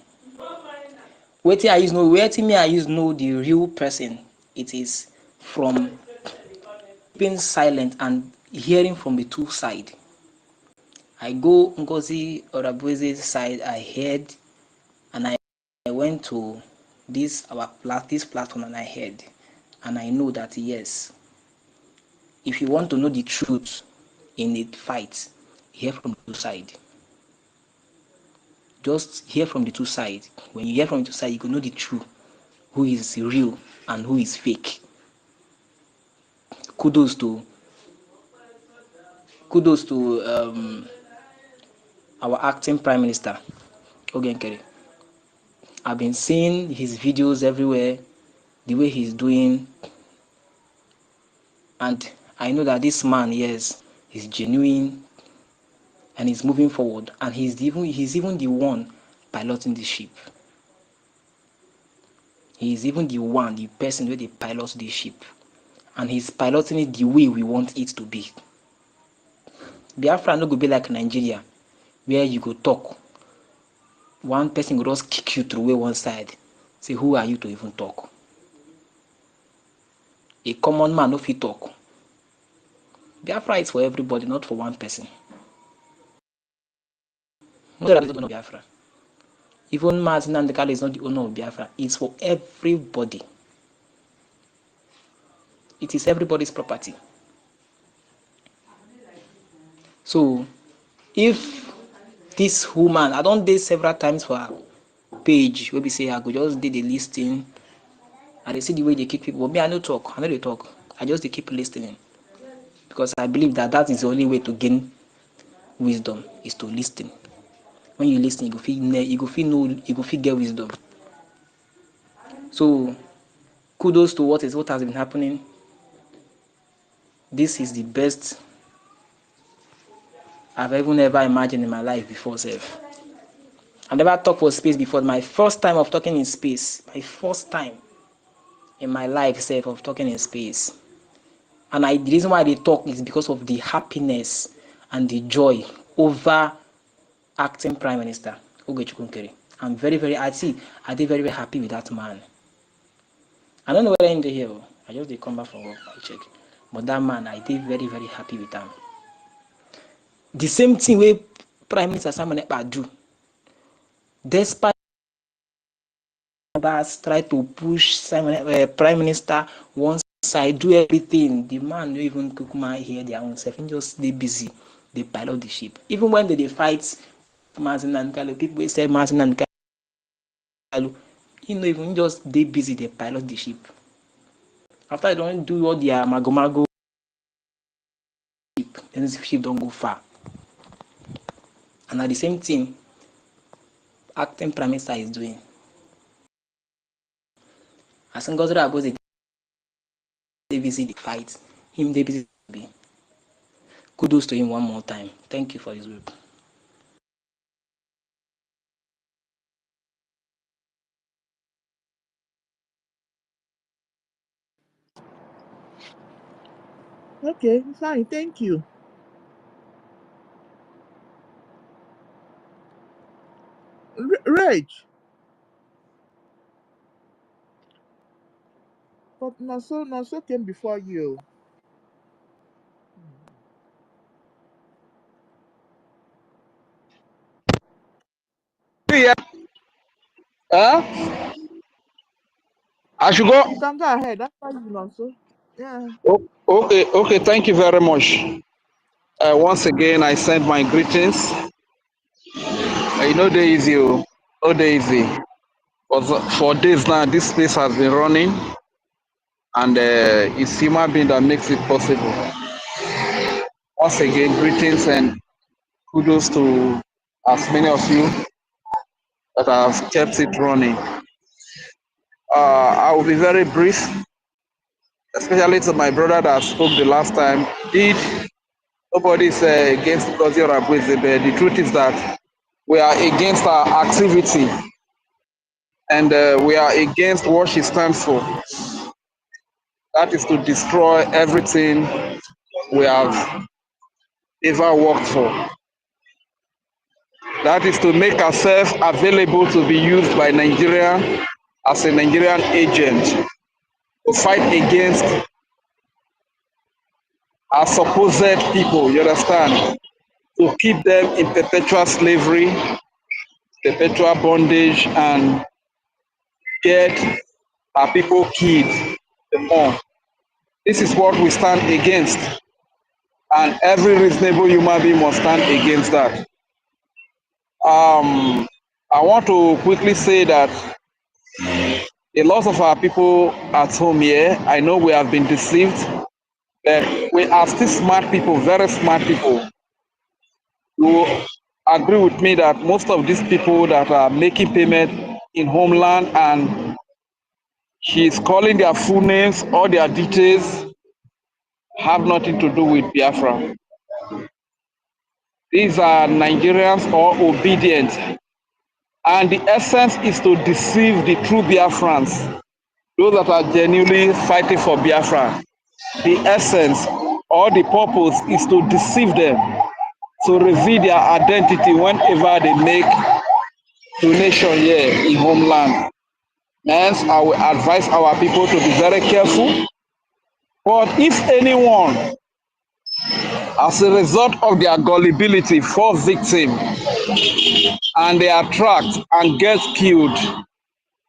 Waiting me I use know the real person. It is from being silent and hearing from the two sides. I go NGOZI or Abueze's side, I heard, and I went to this platform and I heard, and I know that yes, if you want to know the truth in a fight, hear from the two sides. Just hear from the two sides. When you hear from the two sides, you can know the truth, who is real and who is fake. Kudos to our acting Prime Minister, Ogenkere. I've been seeing his videos everywhere, the way he's doing, and I know that this man, yes, is genuine, and he's moving forward, and he's even the one piloting the ship. He's even the person where they pilot the ship, and he's piloting it the way we want it to be. Biafra no go be like Nigeria, where you go talk, one person will just kick you through one side, say who are you to even talk? A common man no fit talk. Biafra is for everybody, not for one person. Most of the people know Biafra. Even Martin Nandekale is not the owner of Biafra. It's for everybody. It is everybody's property. So, if this woman, I don't date several times for her page, where we say I go just did the listing, and they see the way they keep people. But me, I no talk. I know they talk. I just they keep listening, because I believe that that is the only way to gain wisdom, is to listen. When you listen, you go feel get wisdom. So kudos to what has been happening. This is the best I've ever imagined in my life before, self. I never talked for space before. My first time of talking in space. My first time in my life, self, of talking in space. And the reason why they talk is because of the happiness and the joy over acting Prime Minister OGOJA. I'm very, very very happy with that man. I don't know whether in the here. I just did come back from work, I check. But that man, I did very, very happy with him. The same thing where Prime Minister Simon Ekpa do. Despite try to push Prime Minister one side, do everything, the man don't even cook my hear their own self. He just stay busy. They pilot the ship. Even when they fight Martin and Kalu, people say Martin and Kalu, even just they busy, they pilot the ship. After they don't do all their magomago, then the ship don't go far. And at the same thing, acting Prime Minister is doing. As NGOZI they visit the fight, him they visit be. Kudos to him one more time. Thank you for his work. Okay, fine, thank you. Reg, but Naso came before you. Yeah. Huh? I should go. You can go ahead. That's why you Naso. Yeah. Okay. Thank you very much. Once again, I send my greetings. You know, they easy. No, they easy. But for days now, this space has been running, and it's human being that makes it possible. Once again, greetings and kudos to as many of you that have kept it running. I will be very brief, especially to my brother that spoke the last time. Nobody is against Ngozi Orakwe, but the truth is that we are against her activity, and we are against what she stands for. That is to destroy everything we have ever worked for. That is to make ourselves available to be used by Nigeria as a Nigerian agent to fight against our supposed people, you understand? To keep them in perpetual slavery, perpetual bondage, and get our people killed the more. This is what we stand against, and every reasonable human being must stand against that. I want to quickly say that a lot of our people at home here, I know we have been deceived, but we are still smart people, very smart people. You agree with me that most of these people that are making payment in homeland and she's calling their full names, all their details have nothing to do with Biafra. These are Nigerians or obedient. And the essence is to deceive the true Biafrans, those that are genuinely fighting for Biafra. The essence or the purpose is to deceive them, to reveal their identity whenever they make donation here in homeland. Hence, I will advise our people to be very careful. But if anyone, as a result of their gullibility, fall victim and they are tracked and get killed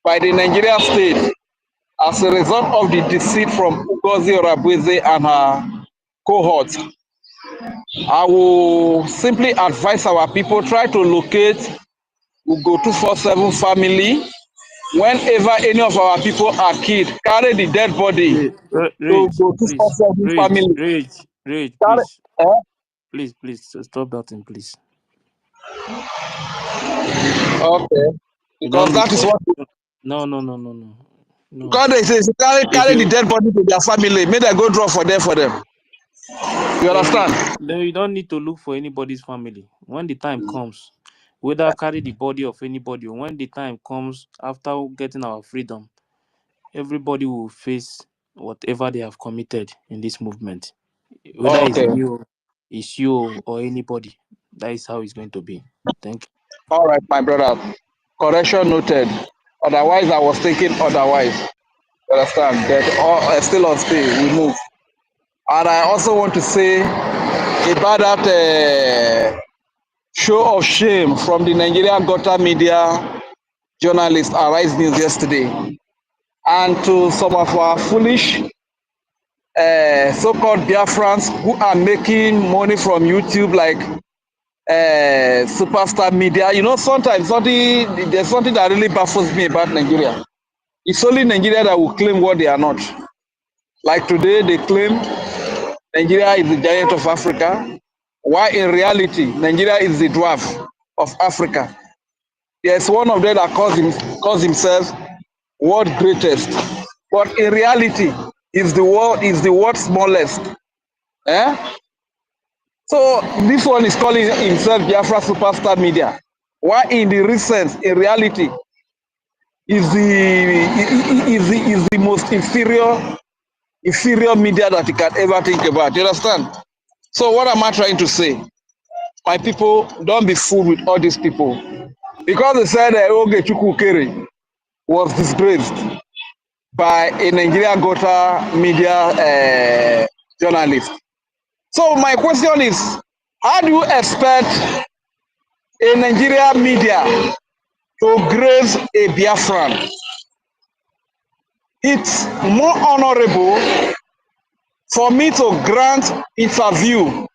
by the Nigerian state as a result of the deceit from Ngozi Orabueze and her cohort, I will simply advise our people try to locate Ugo 247 family. Whenever any of our people are killed, carry the dead body Rage, to Ugo please, 247 family. Rage, Carry, please, stop that thing, please. okay, You because don't look that is for. what. No. God, they say carry the dead body to their family. May they go draw for them. You understand? You don't need to look for anybody's family. When the time comes, whether carry the body of anybody, or when the time comes after getting our freedom, everybody will face whatever they have committed in this movement. Whether Okay. it's you or anybody. That is how it's going to be. Thank you. All right, my brother. Correction noted. Otherwise, I was thinking otherwise. You understand? That all still on stay. We move. And I also want to say about that show of shame from the Nigerian Gota media journalist Arise News yesterday, and to some of our foolish so-called Biafrans who are making money from YouTube, like superstar media. You know, sometimes there's something that really baffles me about Nigeria. It's only Nigeria that will claim what they are not. Like today, they claim Nigeria is the giant of Africa, while in reality, Nigeria is the dwarf of Africa. There's one of them that calls himself world greatest, but in reality, is the world's smallest. Eh? So this one is calling himself Biafra superstar media, while in reality, is the most inferior media that you can ever think about. You understand? So what am I trying to say? My people, don't be fooled with all these people. Because they said Oge Chukwukere was disgraced by a Nigerian Gota media journalist. So my question is, how do you expect a Nigerian media to graze a Biafran? It's more honorable for me to grant interview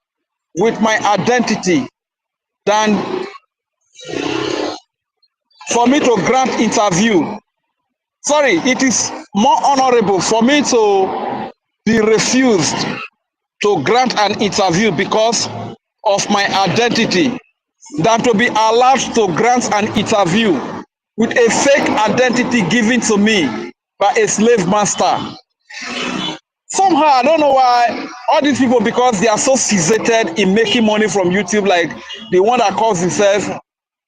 with my identity than for me to grant interview. Sorry, it is more honorable for me to be refused to grant an interview because of my identity than to be allowed to grant an interview with a fake identity given to me by a slave master. Somehow, I don't know why all these people, because they are so fixated in making money from YouTube, like the one that calls himself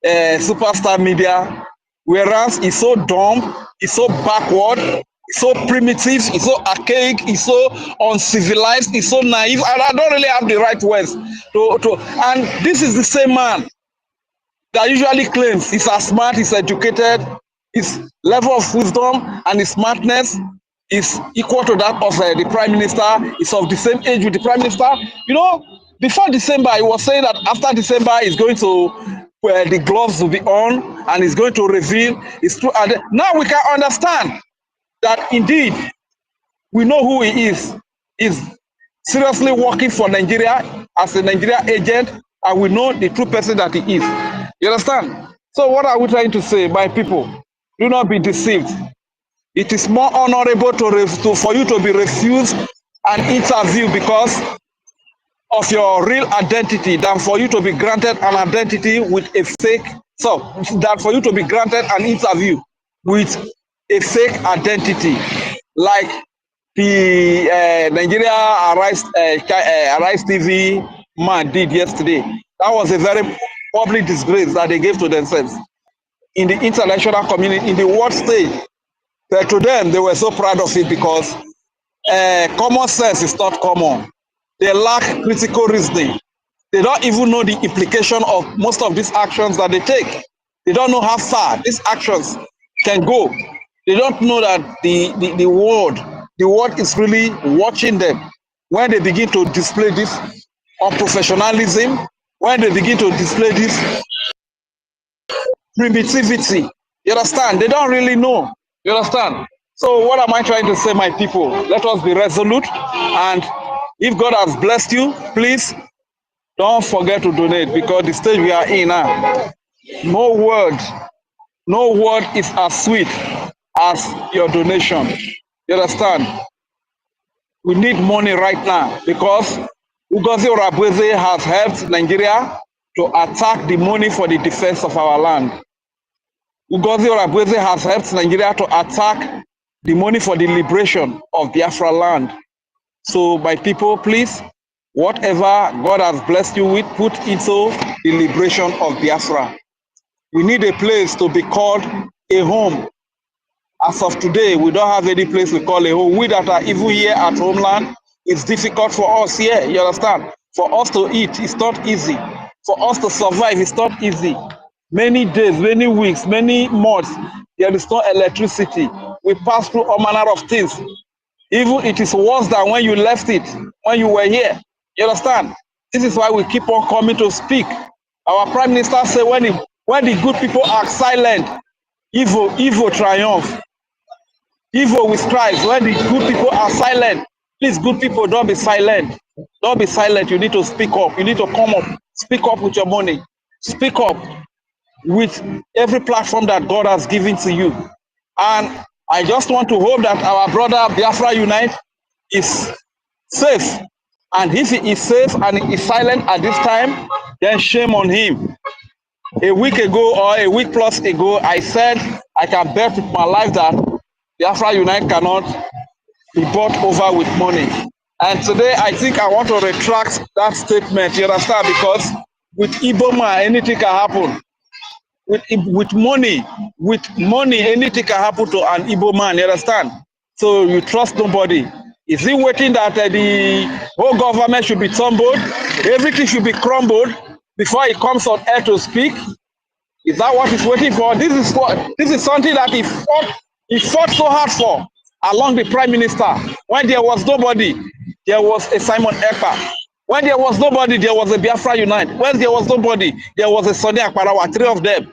superstar media, whereas he's so dumb, he's so backward, he's so primitive, he's so archaic, he's so uncivilized, he's so naive, and I don't really have the right words and this is the same man that usually claims he's as smart, he's educated, his level of wisdom and his smartness is equal to that of the Prime Minister, is of the same age with the Prime Minister. You know, before December, he was saying that after December, he's going to, the gloves will be on and he's going to reveal his true identity. Now we can understand that indeed, we know who he is. He's seriously working for Nigeria as a Nigeria agent, and we know the true person that he is. You understand? So what are we trying to say, my people? Do not be deceived. It is more honorable for you to be refused an interview because of your real identity than for you to be granted an identity with a fake. So that for you to be granted an interview with a fake identity, like the Nigeria Arise TV man did yesterday. That was a very public disgrace that they gave to themselves in the international community, in the world stage. But to them, they were so proud of it because common sense is not common. They lack critical reasoning. They don't even know the implication of most of these actions that they take. They don't know how far these actions can go. They don't know that the world is really watching them when they begin to display this unprofessionalism, when they begin to display this primitivity. You understand? They don't really know. You understand? So what am I trying to say, my people? Let us be resolute, and if God has blessed you, please don't forget to donate, because the stage we are in now, no word is as sweet as your donation. You understand? We need money right now because Ngozi Orebweze has helped Nigeria to attack the money for the defense of our land. Ngozi Orebweze has helped Nigeria to attack the money for the liberation of Biafra land. So my people, please, whatever God has blessed you with, put into the liberation of Biafra. We need a place to be called a home. As of today, we don't have any place we call a home. We that are even here at homeland, it's difficult for us here, you understand? For us to eat, it's not easy. For us to survive, it's not easy. Many days, many weeks, many months, there is no electricity. We pass through all manner of things. Even it is worse than when you left it, when you were here. You understand? This is why we keep on coming to speak. Our Prime Minister said when the good people are silent, evil triumph. Evil will strive. When the good people are silent, please, good people, don't be silent. Don't be silent. You need to speak up. You need to come up. Speak up with your money. Speak up with every platform that God has given to you. And I just want to hope that our brother Biafra Unite is safe. And if he is safe and he is silent at this time, then shame on him. A week ago or a week plus ago, I said I can bet with my life that Biafra Unite cannot be bought over with money. And today I think I want to retract that statement, you understand? Because with Iboma, anything can happen. With money, anything can happen to an Igbo man, you understand? So you trust nobody. Is he waiting that the whole government should be tumbled, everything should be crumbled before he comes on air to speak? Is that what he's waiting for? This is something that he fought so hard for along the Prime Minister. When there was nobody, there was a Simon Ekpa. When there was nobody, there was a Biafra Unite. When there was nobody, there was a Sonny Akparawa, three of them.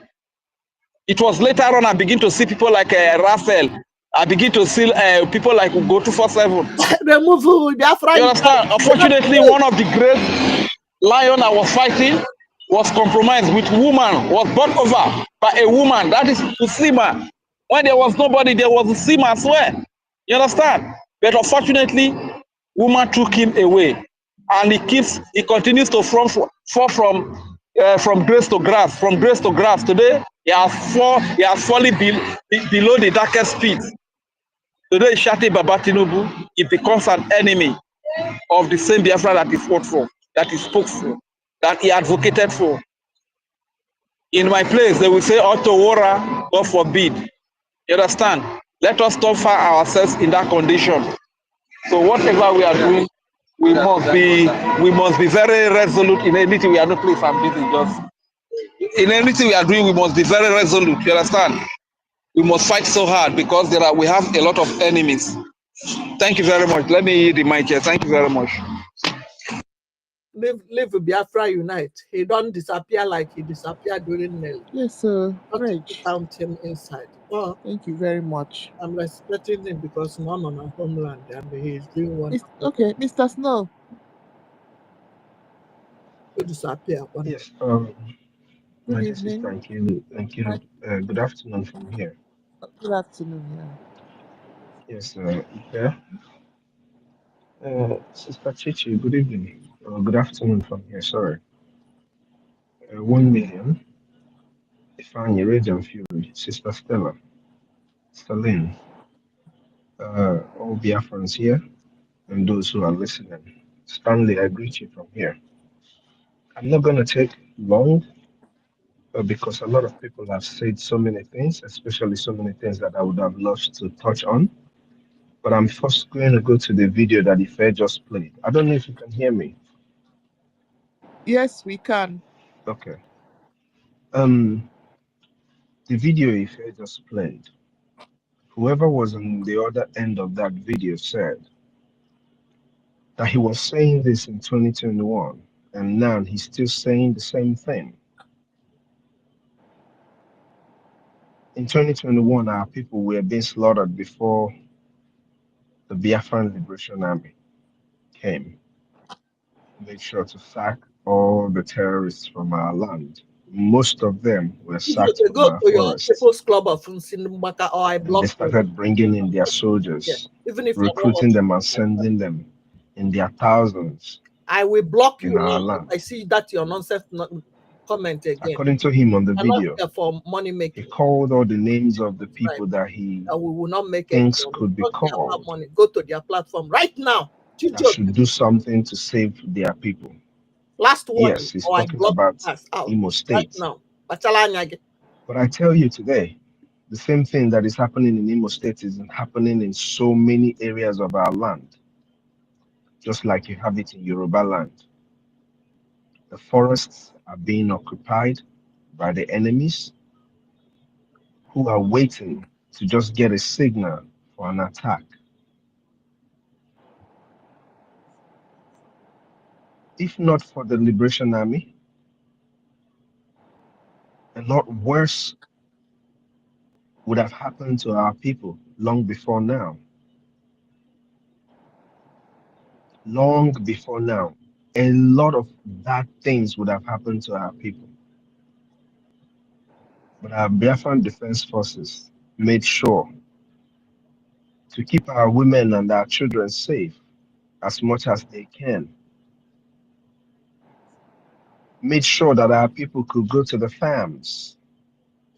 It was later on I begin to see people like Raphael. I begin to see people like Go 247. Remove Biafra. You understand? Unfortunately, one of the great lion I was fighting was compromised with woman, was bought over by a woman. That is Usima. When there was nobody, there was Usima as well. You understand? But unfortunately, woman took him away. And he continues to fall from grace to grass, from grace to grass. Today, he has fallen below the darkest pit. Today, Shati Baba Tinubu, he becomes an enemy of the same Biafra that he fought for, that he spoke for, that he advocated for. In my place, they will say, Otto Wara, God forbid. You understand? Let us not find ourselves in that condition. So whatever we are doing, we must be very resolute in anything we are doing. Please, I'm busy. Just in anything we are doing, we must be very resolute. You understand? We must fight so hard because we have a lot of enemies. Thank you very much. Let me the mic here. Thank you very much. Leave Biafra Unite. He don't disappear like he disappeared during Nelly. Yes, sir. Count him inside. Well, thank you very much. I'm respecting him because none on our homeland and he is doing one. Okay, Mr. Snow. To disappear. Yes. My sister, thank you. Good afternoon from here. Good afternoon. Yeah. Yes, yeah. Sister Chichi, good evening. Good afternoon from here. Sorry. 1 million. Ifeanyi, Rage and Fury, Sister Stella, Celine, all Biafrans here, and those who are listening. Stanley, I greet you from here. I'm not going to take long because a lot of people have said so many things, especially so many things that I would have loved to touch on. But I'm first going to go to the video that Ife just played. I don't know if you can hear me. Yes, we can. Okay. The video Ife just played, whoever was on the other end of that video said that he was saying this in 2021, and now he's still saying the same thing. In 2021, our people were being slaughtered before the Biafran Liberation Army came, made sure to sack all the terrorists from our land. Most of them were sacked They from go our to your forests. People's Club of Nsimbaka or I And they block you. started bringing in their Yeah. soldiers, Even if recruiting them and sending them in their thousands I will block in you our now. land. I see that your nonsense comment again. According to him on the I'm not video, here for money he making. called all the names of the people that he We will not make it. thinks could be Don't care about called money. Go to their platform right now. that should do something to save their people. Last one, Yes, he's or I talking block about us out Imo right State. now. But I tell you today, the same thing that is happening in Imo State is happening in so many areas of our land, just like you have it in Yoruba land. The forests are being occupied by the enemies who are waiting to just get a signal for an attack. If not for the Liberation Army, a lot worse would have happened to our people long before now. Long before now, a lot of bad things would have happened to our people. But our Biafran Defense Forces made sure to keep our women and our children safe as much as they can. Made sure that our people could go to the farms,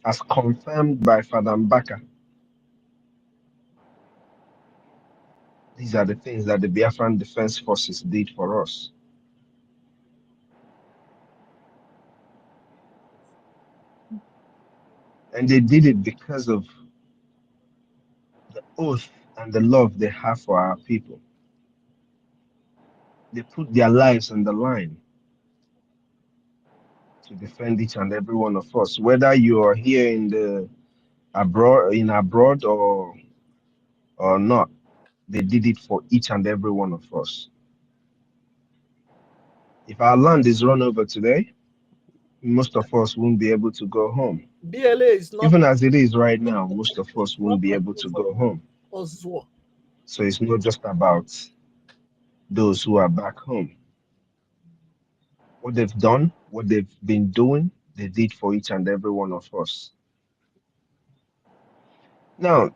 as confirmed by Father Mbaka. These are the things that the Biafran Defense Forces did for us. And they did it because of the oath and the love they have for our people. They put their lives on the line to defend each and every one of us, whether you are here in the abroad or not. They did it for each and every one of us. If our land is run over today, most of us won't be able to go home. BLA is not, even as it is right now, most of us won't be able to go home. So it's not just about those who are back home. What they've done, what they've been doing, they did for each and every one of us. Now,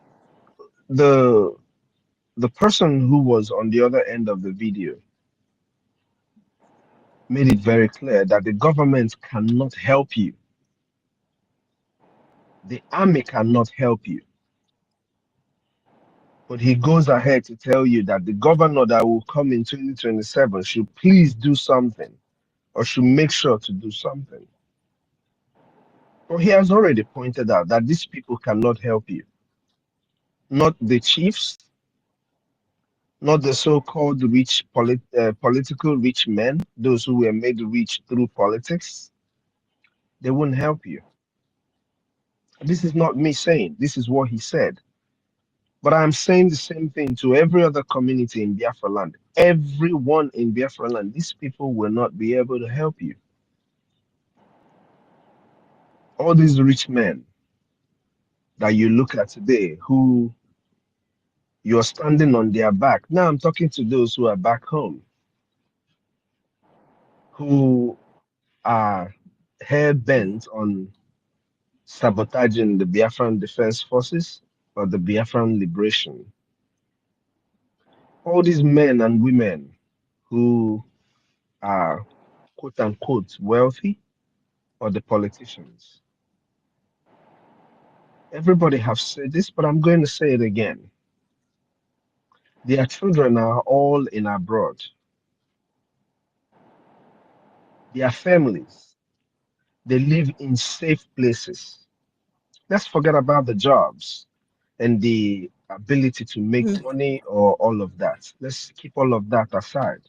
the person who was on the other end of the video made it very clear that the government cannot help you. The army cannot help you. But he goes ahead to tell you that the governor that will come in 2027 should please do something, or should make sure to do something. But he has already pointed out that these people cannot help you. Not the chiefs, not the so-called rich political rich men, those who were made rich through politics. They won't help you. This is not me saying, this is what he said. But I'm saying the same thing to every other community in Biafra land. Everyone in Biafra land, these people will not be able to help you. All these rich men that you look at today who you're standing on their back. Now I'm talking to those who are back home, who are hell bent on sabotaging the Biafran Defense Forces or the Biafran Liberation. All these men and women who are quote unquote wealthy, or the politicians. Everybody have said this, but I'm going to say it again. Their children are all in abroad. their families, they live in safe places. Let's forget about the jobs and the ability to make money or all of that. Let's keep all of that aside.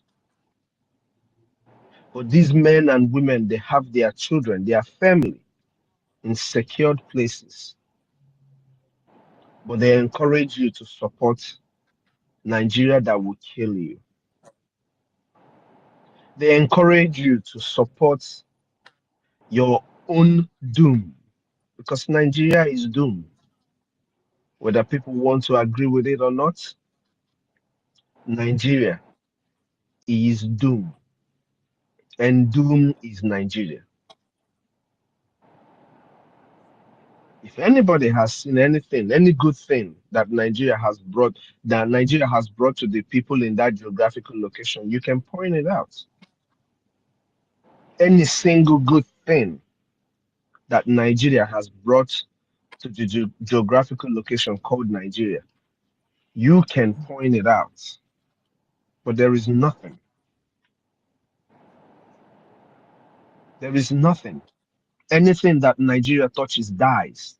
But these men and women, they have their children, their family in secured places. But they encourage you to support Nigeria that will kill you. They encourage you to support your own doom, because Nigeria is doomed. Whether people want to agree with it or not, Nigeria is doomed. And doom is Nigeria. If anybody has seen anything, any good thing that Nigeria has brought to the people in that geographical location, you can point it out. Any single good thing that Nigeria has brought to the geographical location called Nigeria, you can point it out. But there is nothing. There is nothing. Anything that Nigeria touches dies.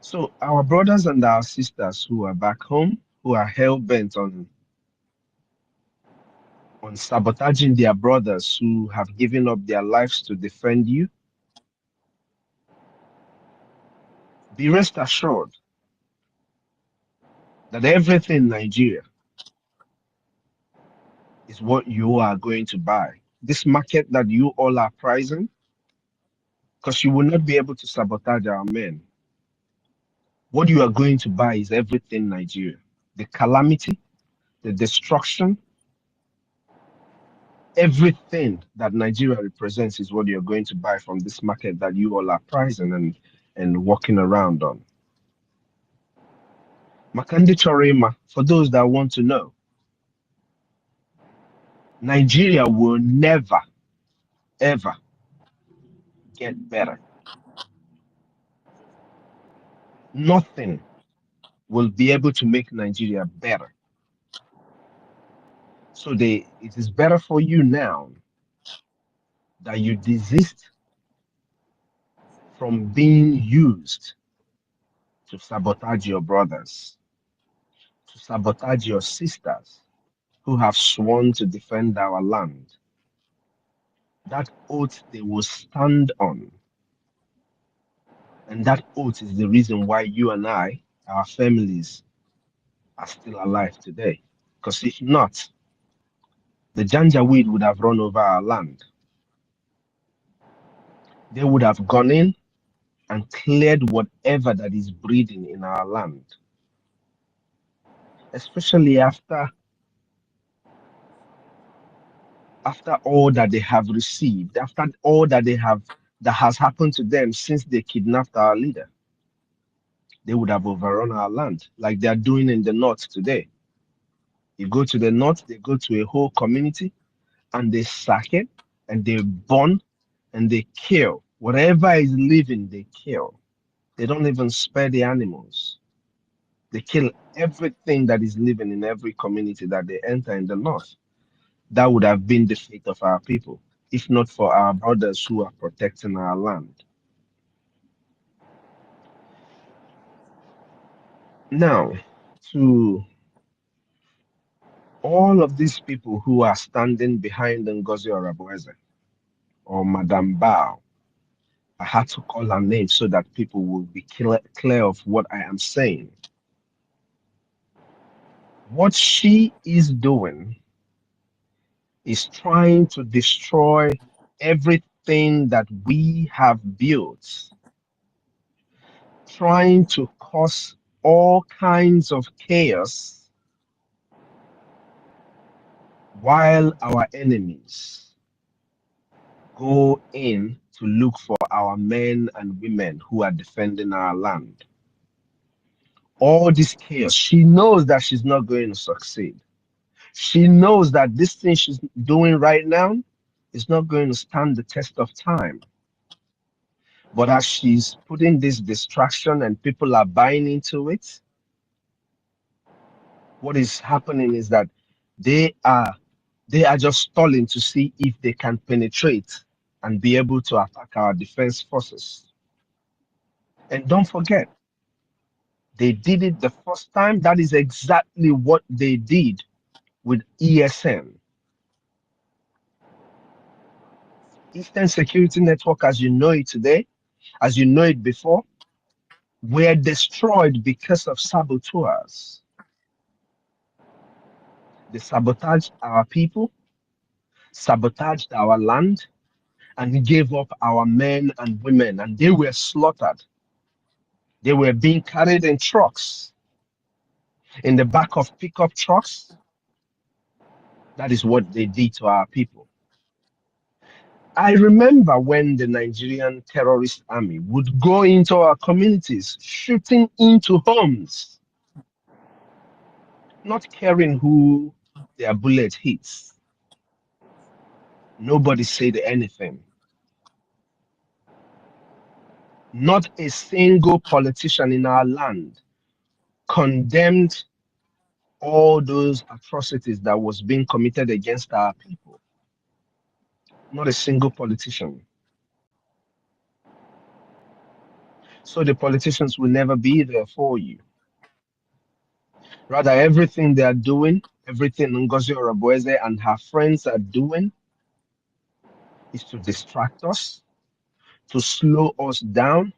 So our brothers and our sisters who are back home, who are hell-bent on sabotaging their brothers who have given up their lives to defend you, be rest assured that everything in Nigeria is what you are going to buy. This market that you all are prizing, because you will not be able to sabotage our men. What you are going to buy is everything Nigeria. The calamity, the destruction, everything that Nigeria represents is what you're going to buy from this market that you all are prizing and walking around on. Makandi Chorima, for those that want to know, Nigeria will never, ever get better. Nothing will be able to make Nigeria better. So it is better for you now that you desist from being used to sabotage your brothers, to sabotage your sisters who have sworn to defend our land. That oath they will stand on. And that oath is the reason why you and I, our families, are still alive today. Because if not, the Janjaweed would have run over our land. They would have gone in and cleared whatever that is breeding in our land. Especially after all that they have received, after all that has happened to them since they kidnapped our leader. They would have overrun our land like they are doing in the north today. You go to the north, they go to a whole community and they sack it and they burn and they kill. Whatever is living, they kill. They don't even spare the animals. They kill everything that is living in every community that they enter in the north. That would have been the fate of our people, if not for our brothers who are protecting our land. Now, to all of these people who are standing behind NGOZI Orabueze or Madame Bao, I had to call her name so that people will be clear of what I am saying. What she is doing is trying to destroy everything that we have built, trying to cause all kinds of chaos while our enemies go in to look for our men and women who are defending our land. All this chaos, she knows that she's not going to succeed. She knows that this thing she's doing right now is not going to stand the test of time. But as she's putting this distraction and people are buying into it, what is happening is that they are They are just stalling to see if they can penetrate and be able to attack our defense forces. And don't forget, they did it the first time. That is exactly what they did with ESN. Eastern Security Network, as you know it today, as you know it before, were destroyed because of saboteurs. They sabotaged our people, sabotaged our land, and gave up our men and women, and they were slaughtered. They were being carried in trucks, in the back of pickup trucks. That is what they did to our people. I remember when the Nigerian terrorist army would go into our communities, shooting into homes, not caring who their bullet hits. Nobody said anything. Not a single politician in our land condemned all those atrocities that was being committed against our people. Not a single politician. So the politicians will never be there for you. Rather, everything they are doing, everything Ngozi Orabueze and her friends are doing is to distract us, to slow us down,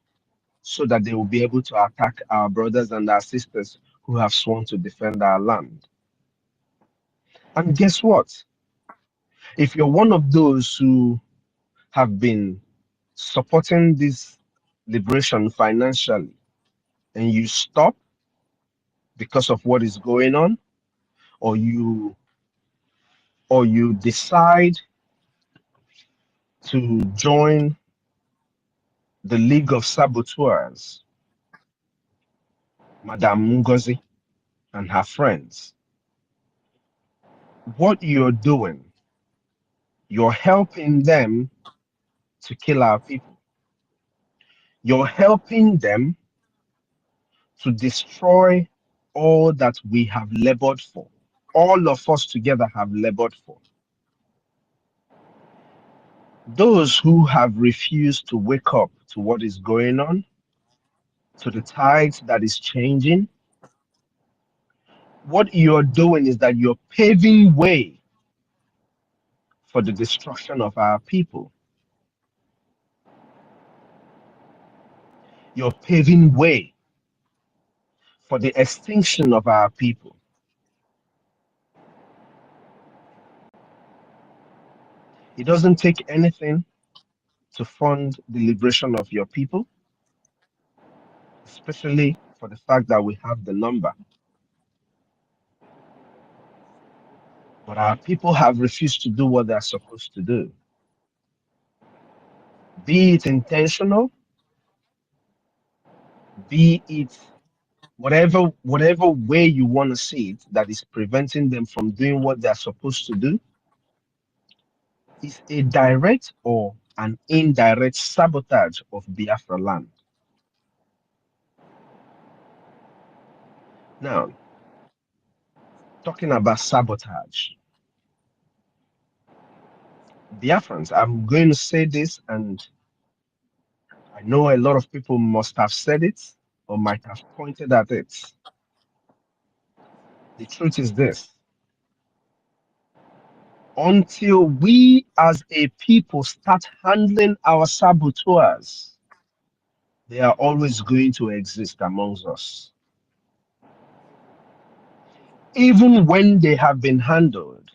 so that they will be able to attack our brothers and our sisters who have sworn to defend our land. And guess what? If you're one of those who have been supporting this liberation financially and you stop because of what is going on, or you decide to join the League of Saboteurs, Madame Ngozi and her friends, what you're doing, you're helping them to kill our people. You're helping them to destroy all that we have labored for. All of us together have labored for. Those who have refused to wake up to what is going on, to the tides that is changing, what you're doing is that you're paving way for the destruction of our people. You're paving way for the extinction of our people. It doesn't take anything to fund the liberation of your people, especially for the fact that we have the number. But our people have refused to do what they're supposed to do. Be it intentional, be it whatever way you want to see it that is preventing them from doing what they're supposed to do, is a direct or an indirect sabotage of Biafra land. Now, talking about sabotage, Biafrans, I'm going to say this, and I know a lot of people must have said it or might have pointed at it. The truth is this: until we as a people start handling our saboteurs, they are always going to exist amongst us. Even when they have been handled,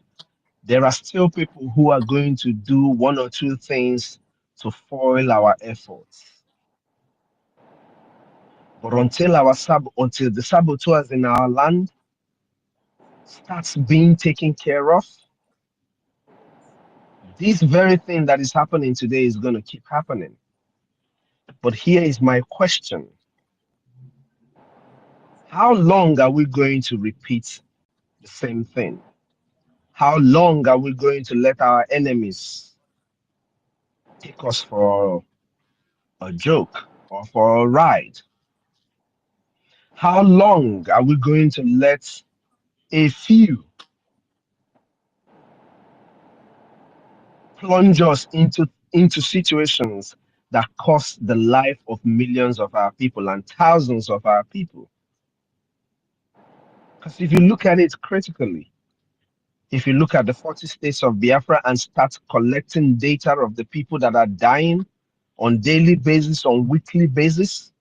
there are still people who are going to do one or two things to foil our efforts. But until until the saboteurs in our land starts being taken care of, this very thing that is happening today is going to keep happening. But here is my question: how long are we going to repeat the same thing? How long are we going to let our enemies take us for a joke or for a ride? How long are we going to let a few plunge us into situations that cost the life of millions of our people and thousands of our people. Because if you look at it critically, if you look at the 40 states of Biafra and start collecting data of the people that are dying on daily basis, on weekly basis,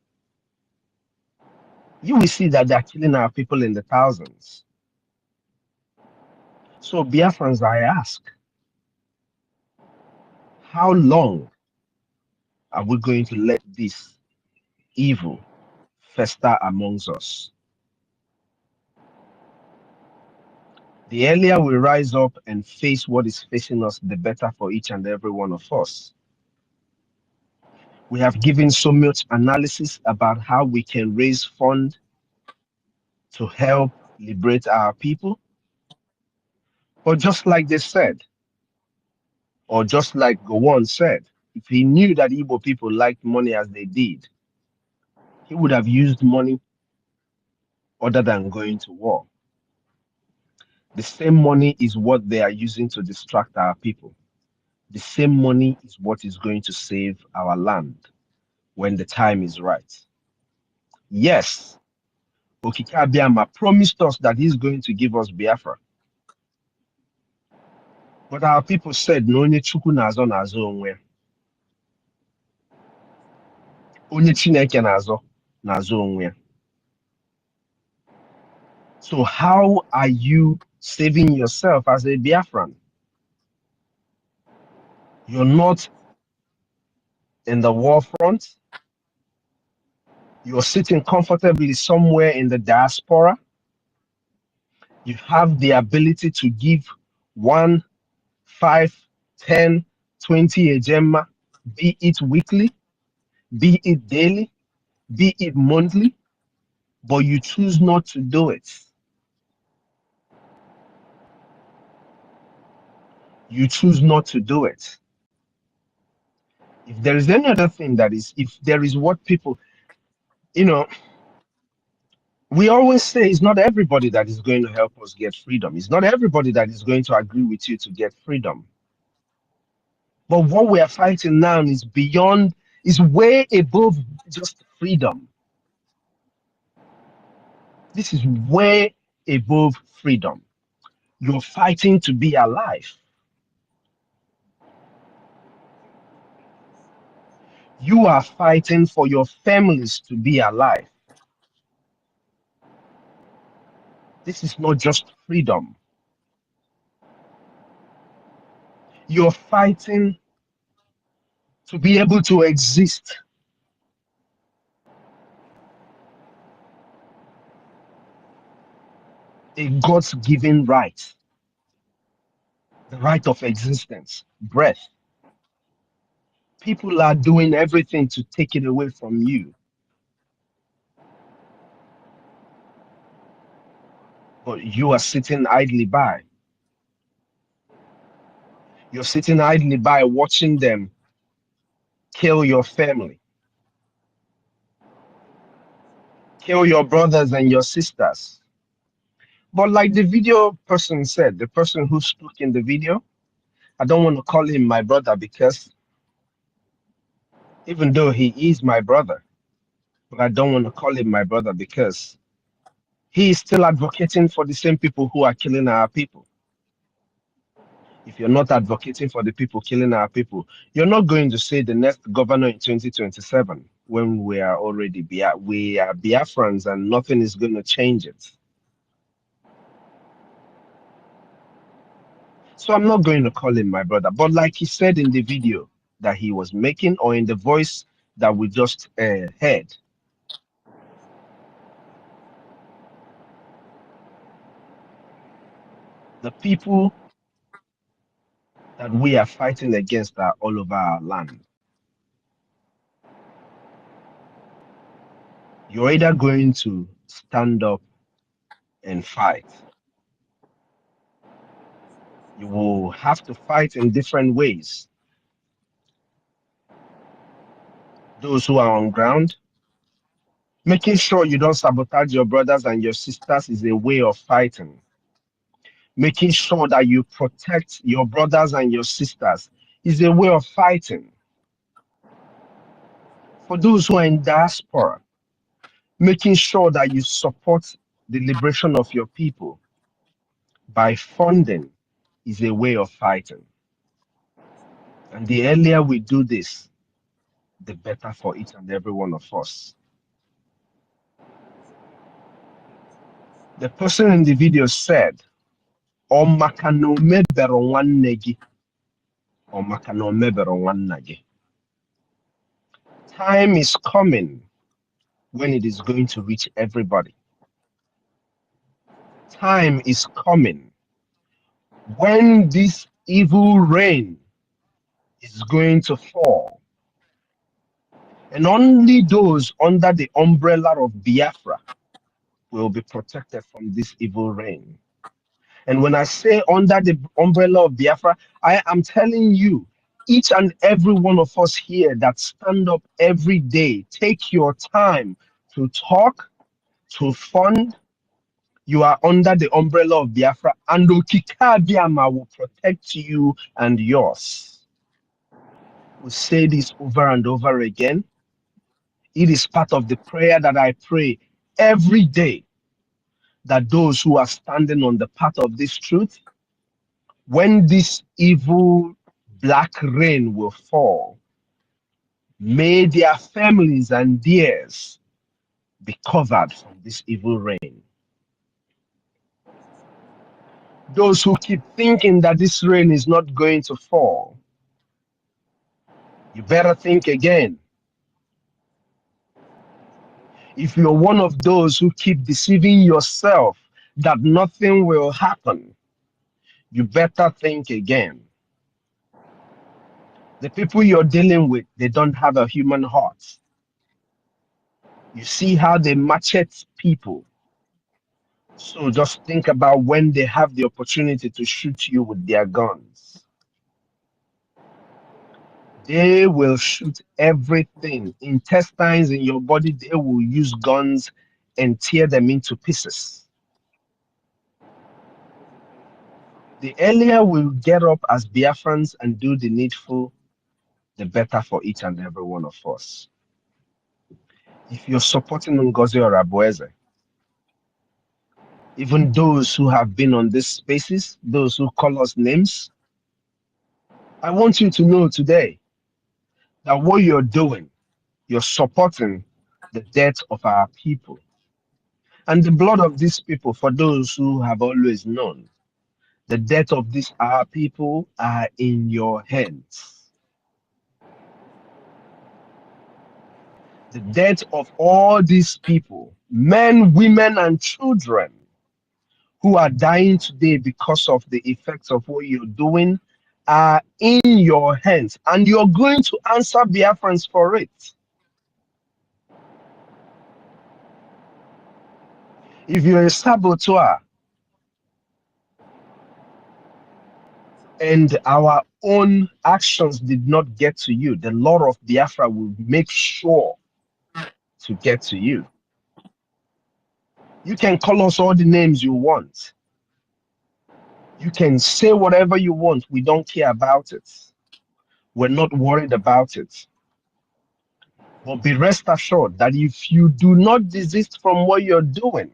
you will see that they're killing our people in the thousands. So Biafrans, I ask, how long are we going to let this evil fester amongst us? The earlier we rise up and face what is facing us, the better for each and every one of us. We have given so much analysis about how we can raise funds to help liberate our people. But just like they said, or just like Gowon said, if he knew that Igbo people liked money as they did, he would have used money other than going to war. The same money is what they are using to distract our people. The same money is what is going to save our land when the time is right. Yes, Okike Abiama promised us that he's going to give us Biafra. But our people said, no, onye Chukwu na-azọ na-azọ onwe. Onye Chineke na-azọ na-azọ onwe. So how are you saving yourself as a Biafran? You're not in the war front. You're sitting comfortably somewhere in the diaspora. You have the ability to give 1, 5, 10, 20 a gemma, be it weekly, be it daily, be it monthly, but you choose not to do it. You choose not to do it. If there is any other thing that is, if there is what people, we always say it's not everybody that is going to help us get freedom. It's not everybody that is going to agree with you to get freedom. But what we are fighting now is beyond, is way above just freedom. This is way above freedom. You're fighting to be alive. You are fighting for your families to be alive. This is not just freedom. You're fighting to be able to exist. A God's given right. The right of existence, breath. People are doing everything to take it away from you. But you are sitting idly by. You're sitting idly by watching them kill your family, kill your brothers and your sisters. But like the video person said, the person who spoke in the video, I don't want to call him my brother because even though he is my brother, but I don't want to call him my brother because he is still advocating for the same people who are killing our people. If you're not advocating for the people killing our people, you're not going to say the next governor in 2027 when we are already we are Biafrans and nothing is going to change it. So I'm not going to call him my brother, but like he said in the video that he was making or in the voice that we just heard, the people that we are fighting against are all over our land. You're either going to stand up and fight. You will have to fight in different ways. Those who are on ground, making sure you don't sabotage your brothers and your sisters is a way of fighting. Making sure that you protect your brothers and your sisters is a way of fighting. For those who are in diaspora, making sure that you support the liberation of your people by funding is a way of fighting. And the earlier we do this, the better for each and every one of us. The person in the video said, "Omakano mebero nwanne gị, omakano mebero nwanna gị." Time is coming when it is going to reach everybody. Time is coming when this evil rain is going to fall. And only those under the umbrella of Biafra will be protected from this evil rain. And when I say under the umbrella of Biafra, I am telling you, each and every one of us here that stand up every day, take your time to talk, to fund. You are under the umbrella of Biafra, and Okikabiama will protect you and yours. We say this over and over again. It is part of the prayer that I pray every day, that those who are standing on the path of this truth, when this evil black rain will fall, may their families and theirs be covered from this evil rain. Those who keep thinking that this rain is not going to fall, you better think again. If you're one of those who keep deceiving yourself that nothing will happen, you better think again. The people you're dealing with, they don't have a human heart. You see how they machete people. So just think about when they have the opportunity to shoot you with their guns. They will shoot everything. Intestines in your body, they will use guns and tear them into pieces. The earlier we get up as Biafrans and do the needful, the better for each and every one of us. If you're supporting NGOZI or Abueze, even those who have been on these spaces, those who call us names, I want you to know today that what you're doing, you're supporting the death of our people. And the blood of these people, for those who have always known, the death of these our people are in your hands. The death of all these people, men, women, and children, who are dying today because of the effects of what you're doing, are in your hands, and you're going to answer Biafrans for it. If you're a saboteur and our own actions did not get to you, the Lord of Biafra will make sure to get to you. You can call us all the names you want. You can say whatever you want. We don't care about it. We're not worried about it. But be rest assured that if you do not desist from what you're doing,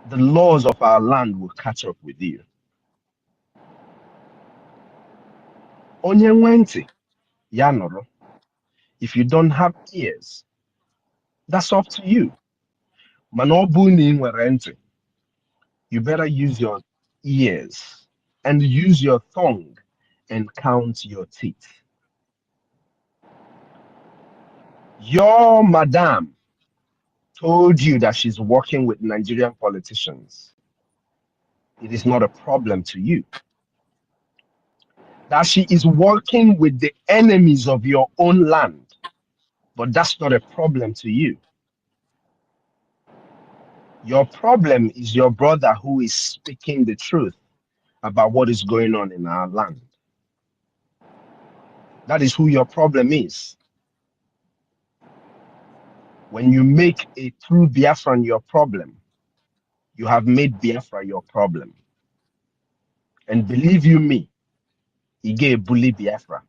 the laws of our land will catch up with you. Onye nwe ntị, ya nụrụ. If you don't have ears, that's up to you. Mana ọ bụ na ị nwere ntị, you better use your ears and use your tongue and count your teeth. Your madam told you that she's working with Nigerian politicians. It is not a problem to you. That she is working with the enemies of your own land, but that's not a problem to you. Your problem is your brother who is speaking the truth about what is going on in our land. That is who your problem is. When you make a true Biafran your problem, you have made Biafra your problem. And believe you me, He gave bully Biafra.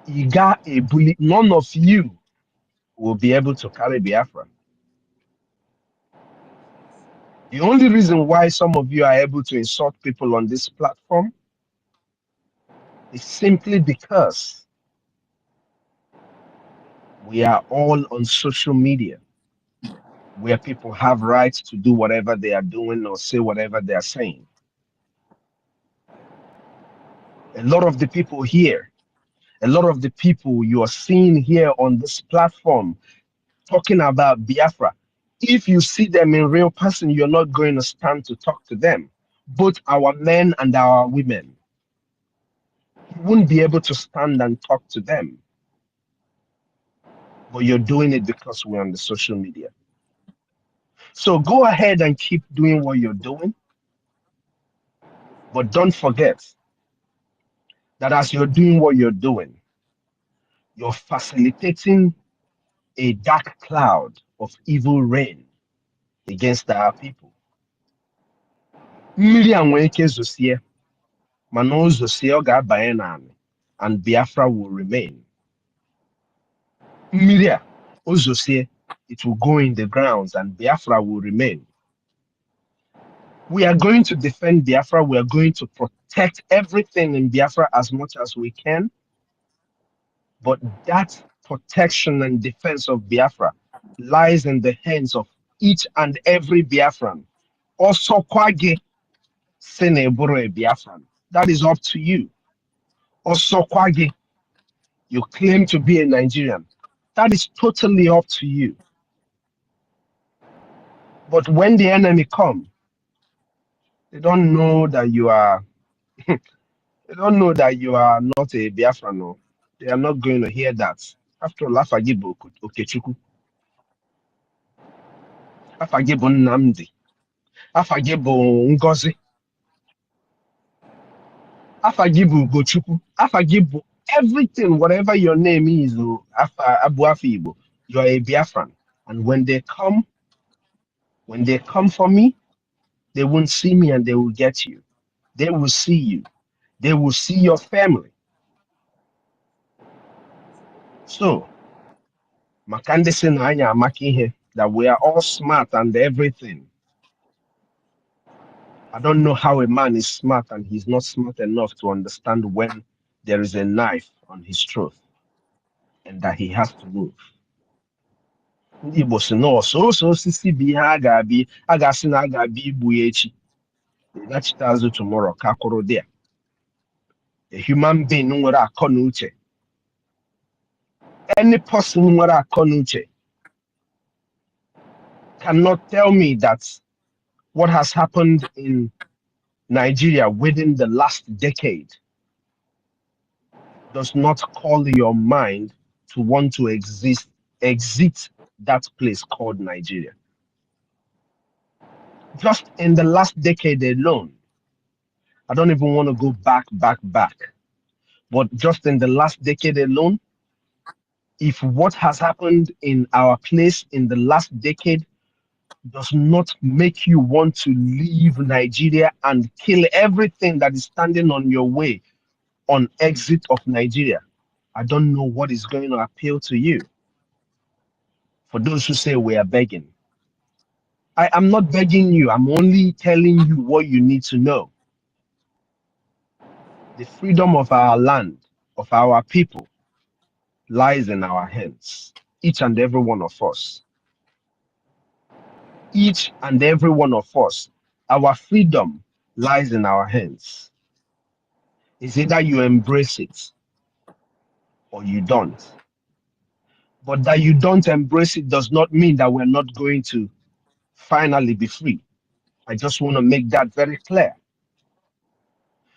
He got a bully. None of you will be able to carry Biafra. The only reason why some of you are able to insult people on this platform is simply because we are all on social media where people have rights to do whatever they are doing or say whatever they are saying. A lot of the people here, a lot of the people you are seeing here on this platform talking about Biafra, if you see them in real person, you're not going to stand to talk to them, both our men and our women. You wouldn't be able to stand and talk to them. But you're doing it because we're on the social media. So go ahead and keep doing what you're doing. But don't forget that as you're doing what you're doing, you're facilitating a dark cloud of evil rain against our people. Mmiri a nwere ike zosie, mana o zosie ọ ga-abanye n'ala, and Biafra will remain. Mmiri a o zosie, it will go in the grounds and Biafra will remain. We are going to defend Biafra. We are going to protect everything in Biafra as much as we can. But that protection and defense of Biafra lies in the hands of each and every Biafran. Also, Kwage Seneboro Biafran. That is up to you. Also, Kwage, you claim to be a Nigerian. That is totally up to you. But when the enemy come, they don't know that you are they don't know that you are not a Biafran. No. They are not going to hear that. After all, Afagibo Okechukwu, Afagibo Nnamdi, Afagibo Ngozi, Afagibo Gochukwu, Afagibo everything, whatever your name is, Abu Afibo, you are a Biafran. And when they come for me, they won't see me and they will get you. They will see you. They will see your family. So, Makande Senanya Makihe, that we are all smart and everything. I don't know how a man is smart and he's not smart enough to understand when there is a knife on his throat and that he has to move. Ndị Igbo sị na ọsọ osisi bụ ihe a ga-asị na a ga-abịa igbu ya echi. Ịdachite azụ tomorrow ka kwụrụ dị. A human being nwere akọ na uche. Any person nwere akọ na uche cannot tell me that what has happened in Nigeria within the last decade does not call your mind to want to exit that place called Nigeria. Just in the last decade alone, I don't even want to go back, but just in the last decade alone, if what has happened in our place in the last decade does not make you want to leave Nigeria and kill everything that is standing on your way on exit of Nigeria, I don't know what is going to appeal to you. For those who say we are begging, I am not begging you. I'm only telling you what you need to know. The freedom of our land, of our people, lies in our hands. Each and every one of us. Each and every one of us. Our freedom lies in our hands. It's either you embrace it or you don't. But that you don't embrace it does not mean that we're not going to finally be free. I just want to make that very clear.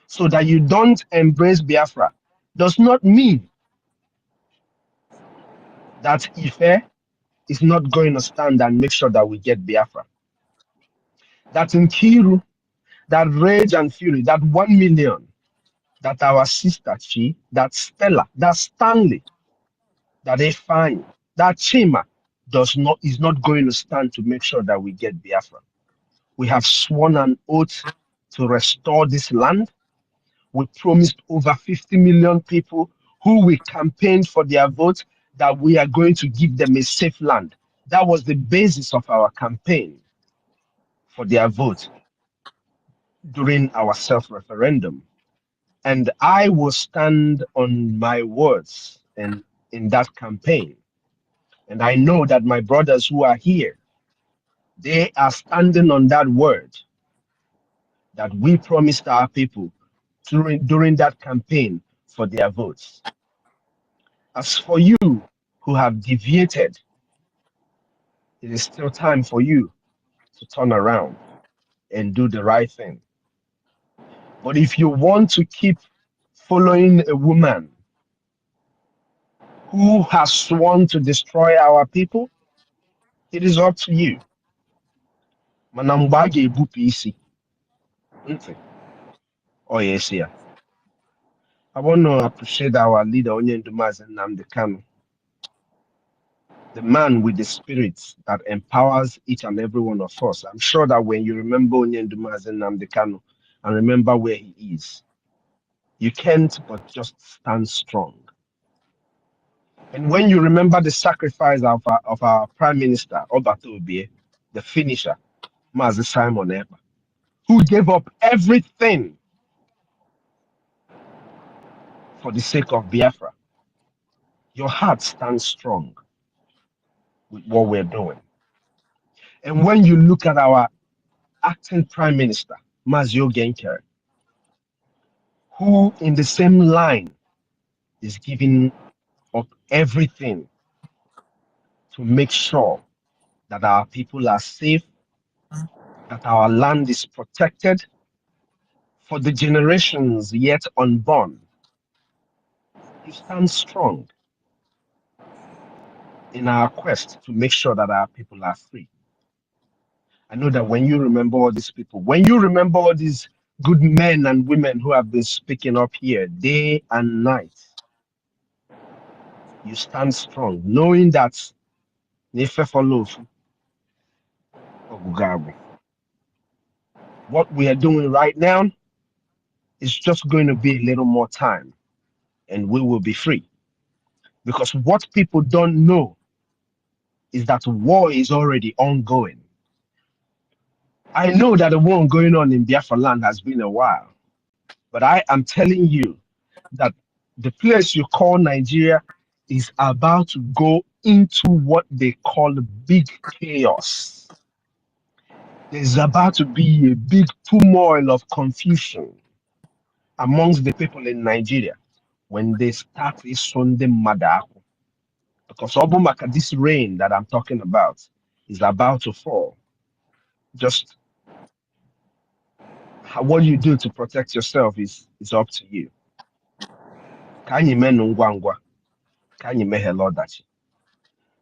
So that you don't embrace Biafra does not mean that Ife is not going to stand and make sure that we get Biafra. That in Kiru, that rage and fury, that 1 million, that our sister Chi, that Stella, that Stanley, that Efani, that Chima is not going to stand to make sure that we get Biafra. We have sworn an oath to restore this land. We promised over 50 million people who we campaigned for their vote that we are going to give them a safe land. That was the basis of our campaign for their vote during our self-referendum. And I will stand on my words in that campaign. And I know that my brothers who are here, they are standing on that word that we promised our people during that campaign for their votes. As for you who have deviated, it is still time for you to turn around and do the right thing. But if you want to keep following a woman who has sworn to destroy our people, it is up to you. Mana mgbe a ga-ebupụ isi, ntị, ọ ya esi ya. I want to appreciate our leader, Onyendu Mazi Nnamdi Kanu, the man with the spirit that empowers each and every one of us. I'm sure that when you remember Onyendu Mazi Nnamdi Kanu and remember where he is, you can't but just stand strong. And when you remember the sacrifice of our Prime Minister, Obato Obie, the finisher, Mazi Simon Ekpa, who gave up everything for the sake of Biafra, your heart stands strong with what we're doing. And when you look at our acting Prime Minister, Mazio Genkere, who in the same line is giving up everything to make sure that our people are safe, that our land is protected for the generations yet unborn. You stand strong in our quest to make sure that our people are free. I know that when you remember all these people, when you remember all these good men and women who have been speaking up here day and night, you stand strong, knowing that what we are doing right now is just going to be a little more time and we will be free. Because what people don't know is that war is already ongoing. I know that the war going on in Biafra land has been a while, but I am telling you that the place you call Nigeria is about to go into what they call big chaos. There's about to be a big turmoil of confusion amongst the people in Nigeria when they start this Sunday Madako. Because Obumaka, this rain that I'm talking about is about to fall. Just what you do to protect yourself is up to you. Can you men ngwangwa? Can you make a lot that?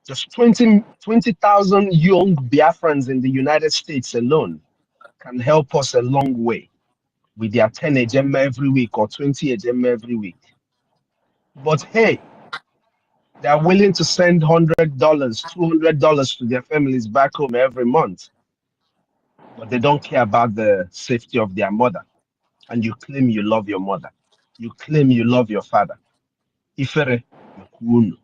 Just 20,000 young Biafrans in the United States alone can help us a long way with their 10 agenda every week or 20 agenda every week. But hey, they are willing to send $100, $200 to their families back home every month. But they don't care about the safety of their mother. And you claim you love your mother. You claim you love your father. Ifere mekunu.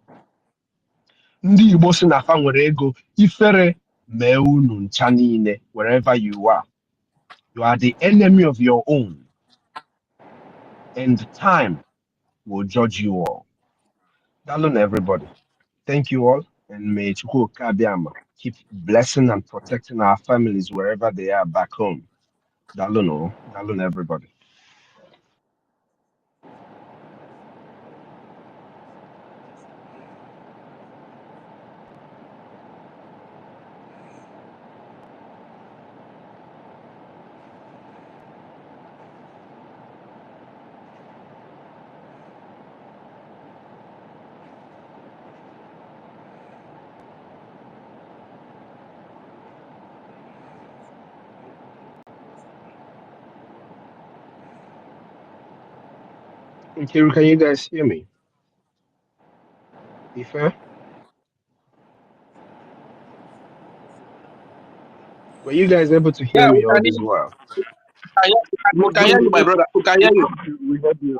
Ndị Igbo si na fa nwere ego, ifere mee unu ncha niile, wherever you are. You are the enemy of your own. And time will judge you all. Dalun everybody. Thank you all. And may Chukwu Kabiama keep blessing and protecting our families wherever they are back home. Dalun all. Dalun everybody. Okay, can you guys hear me? Ife? Were you guys able to hear Yeah, we me all can this hear. while? We can hear you, my brother. We can hear you. We heard you.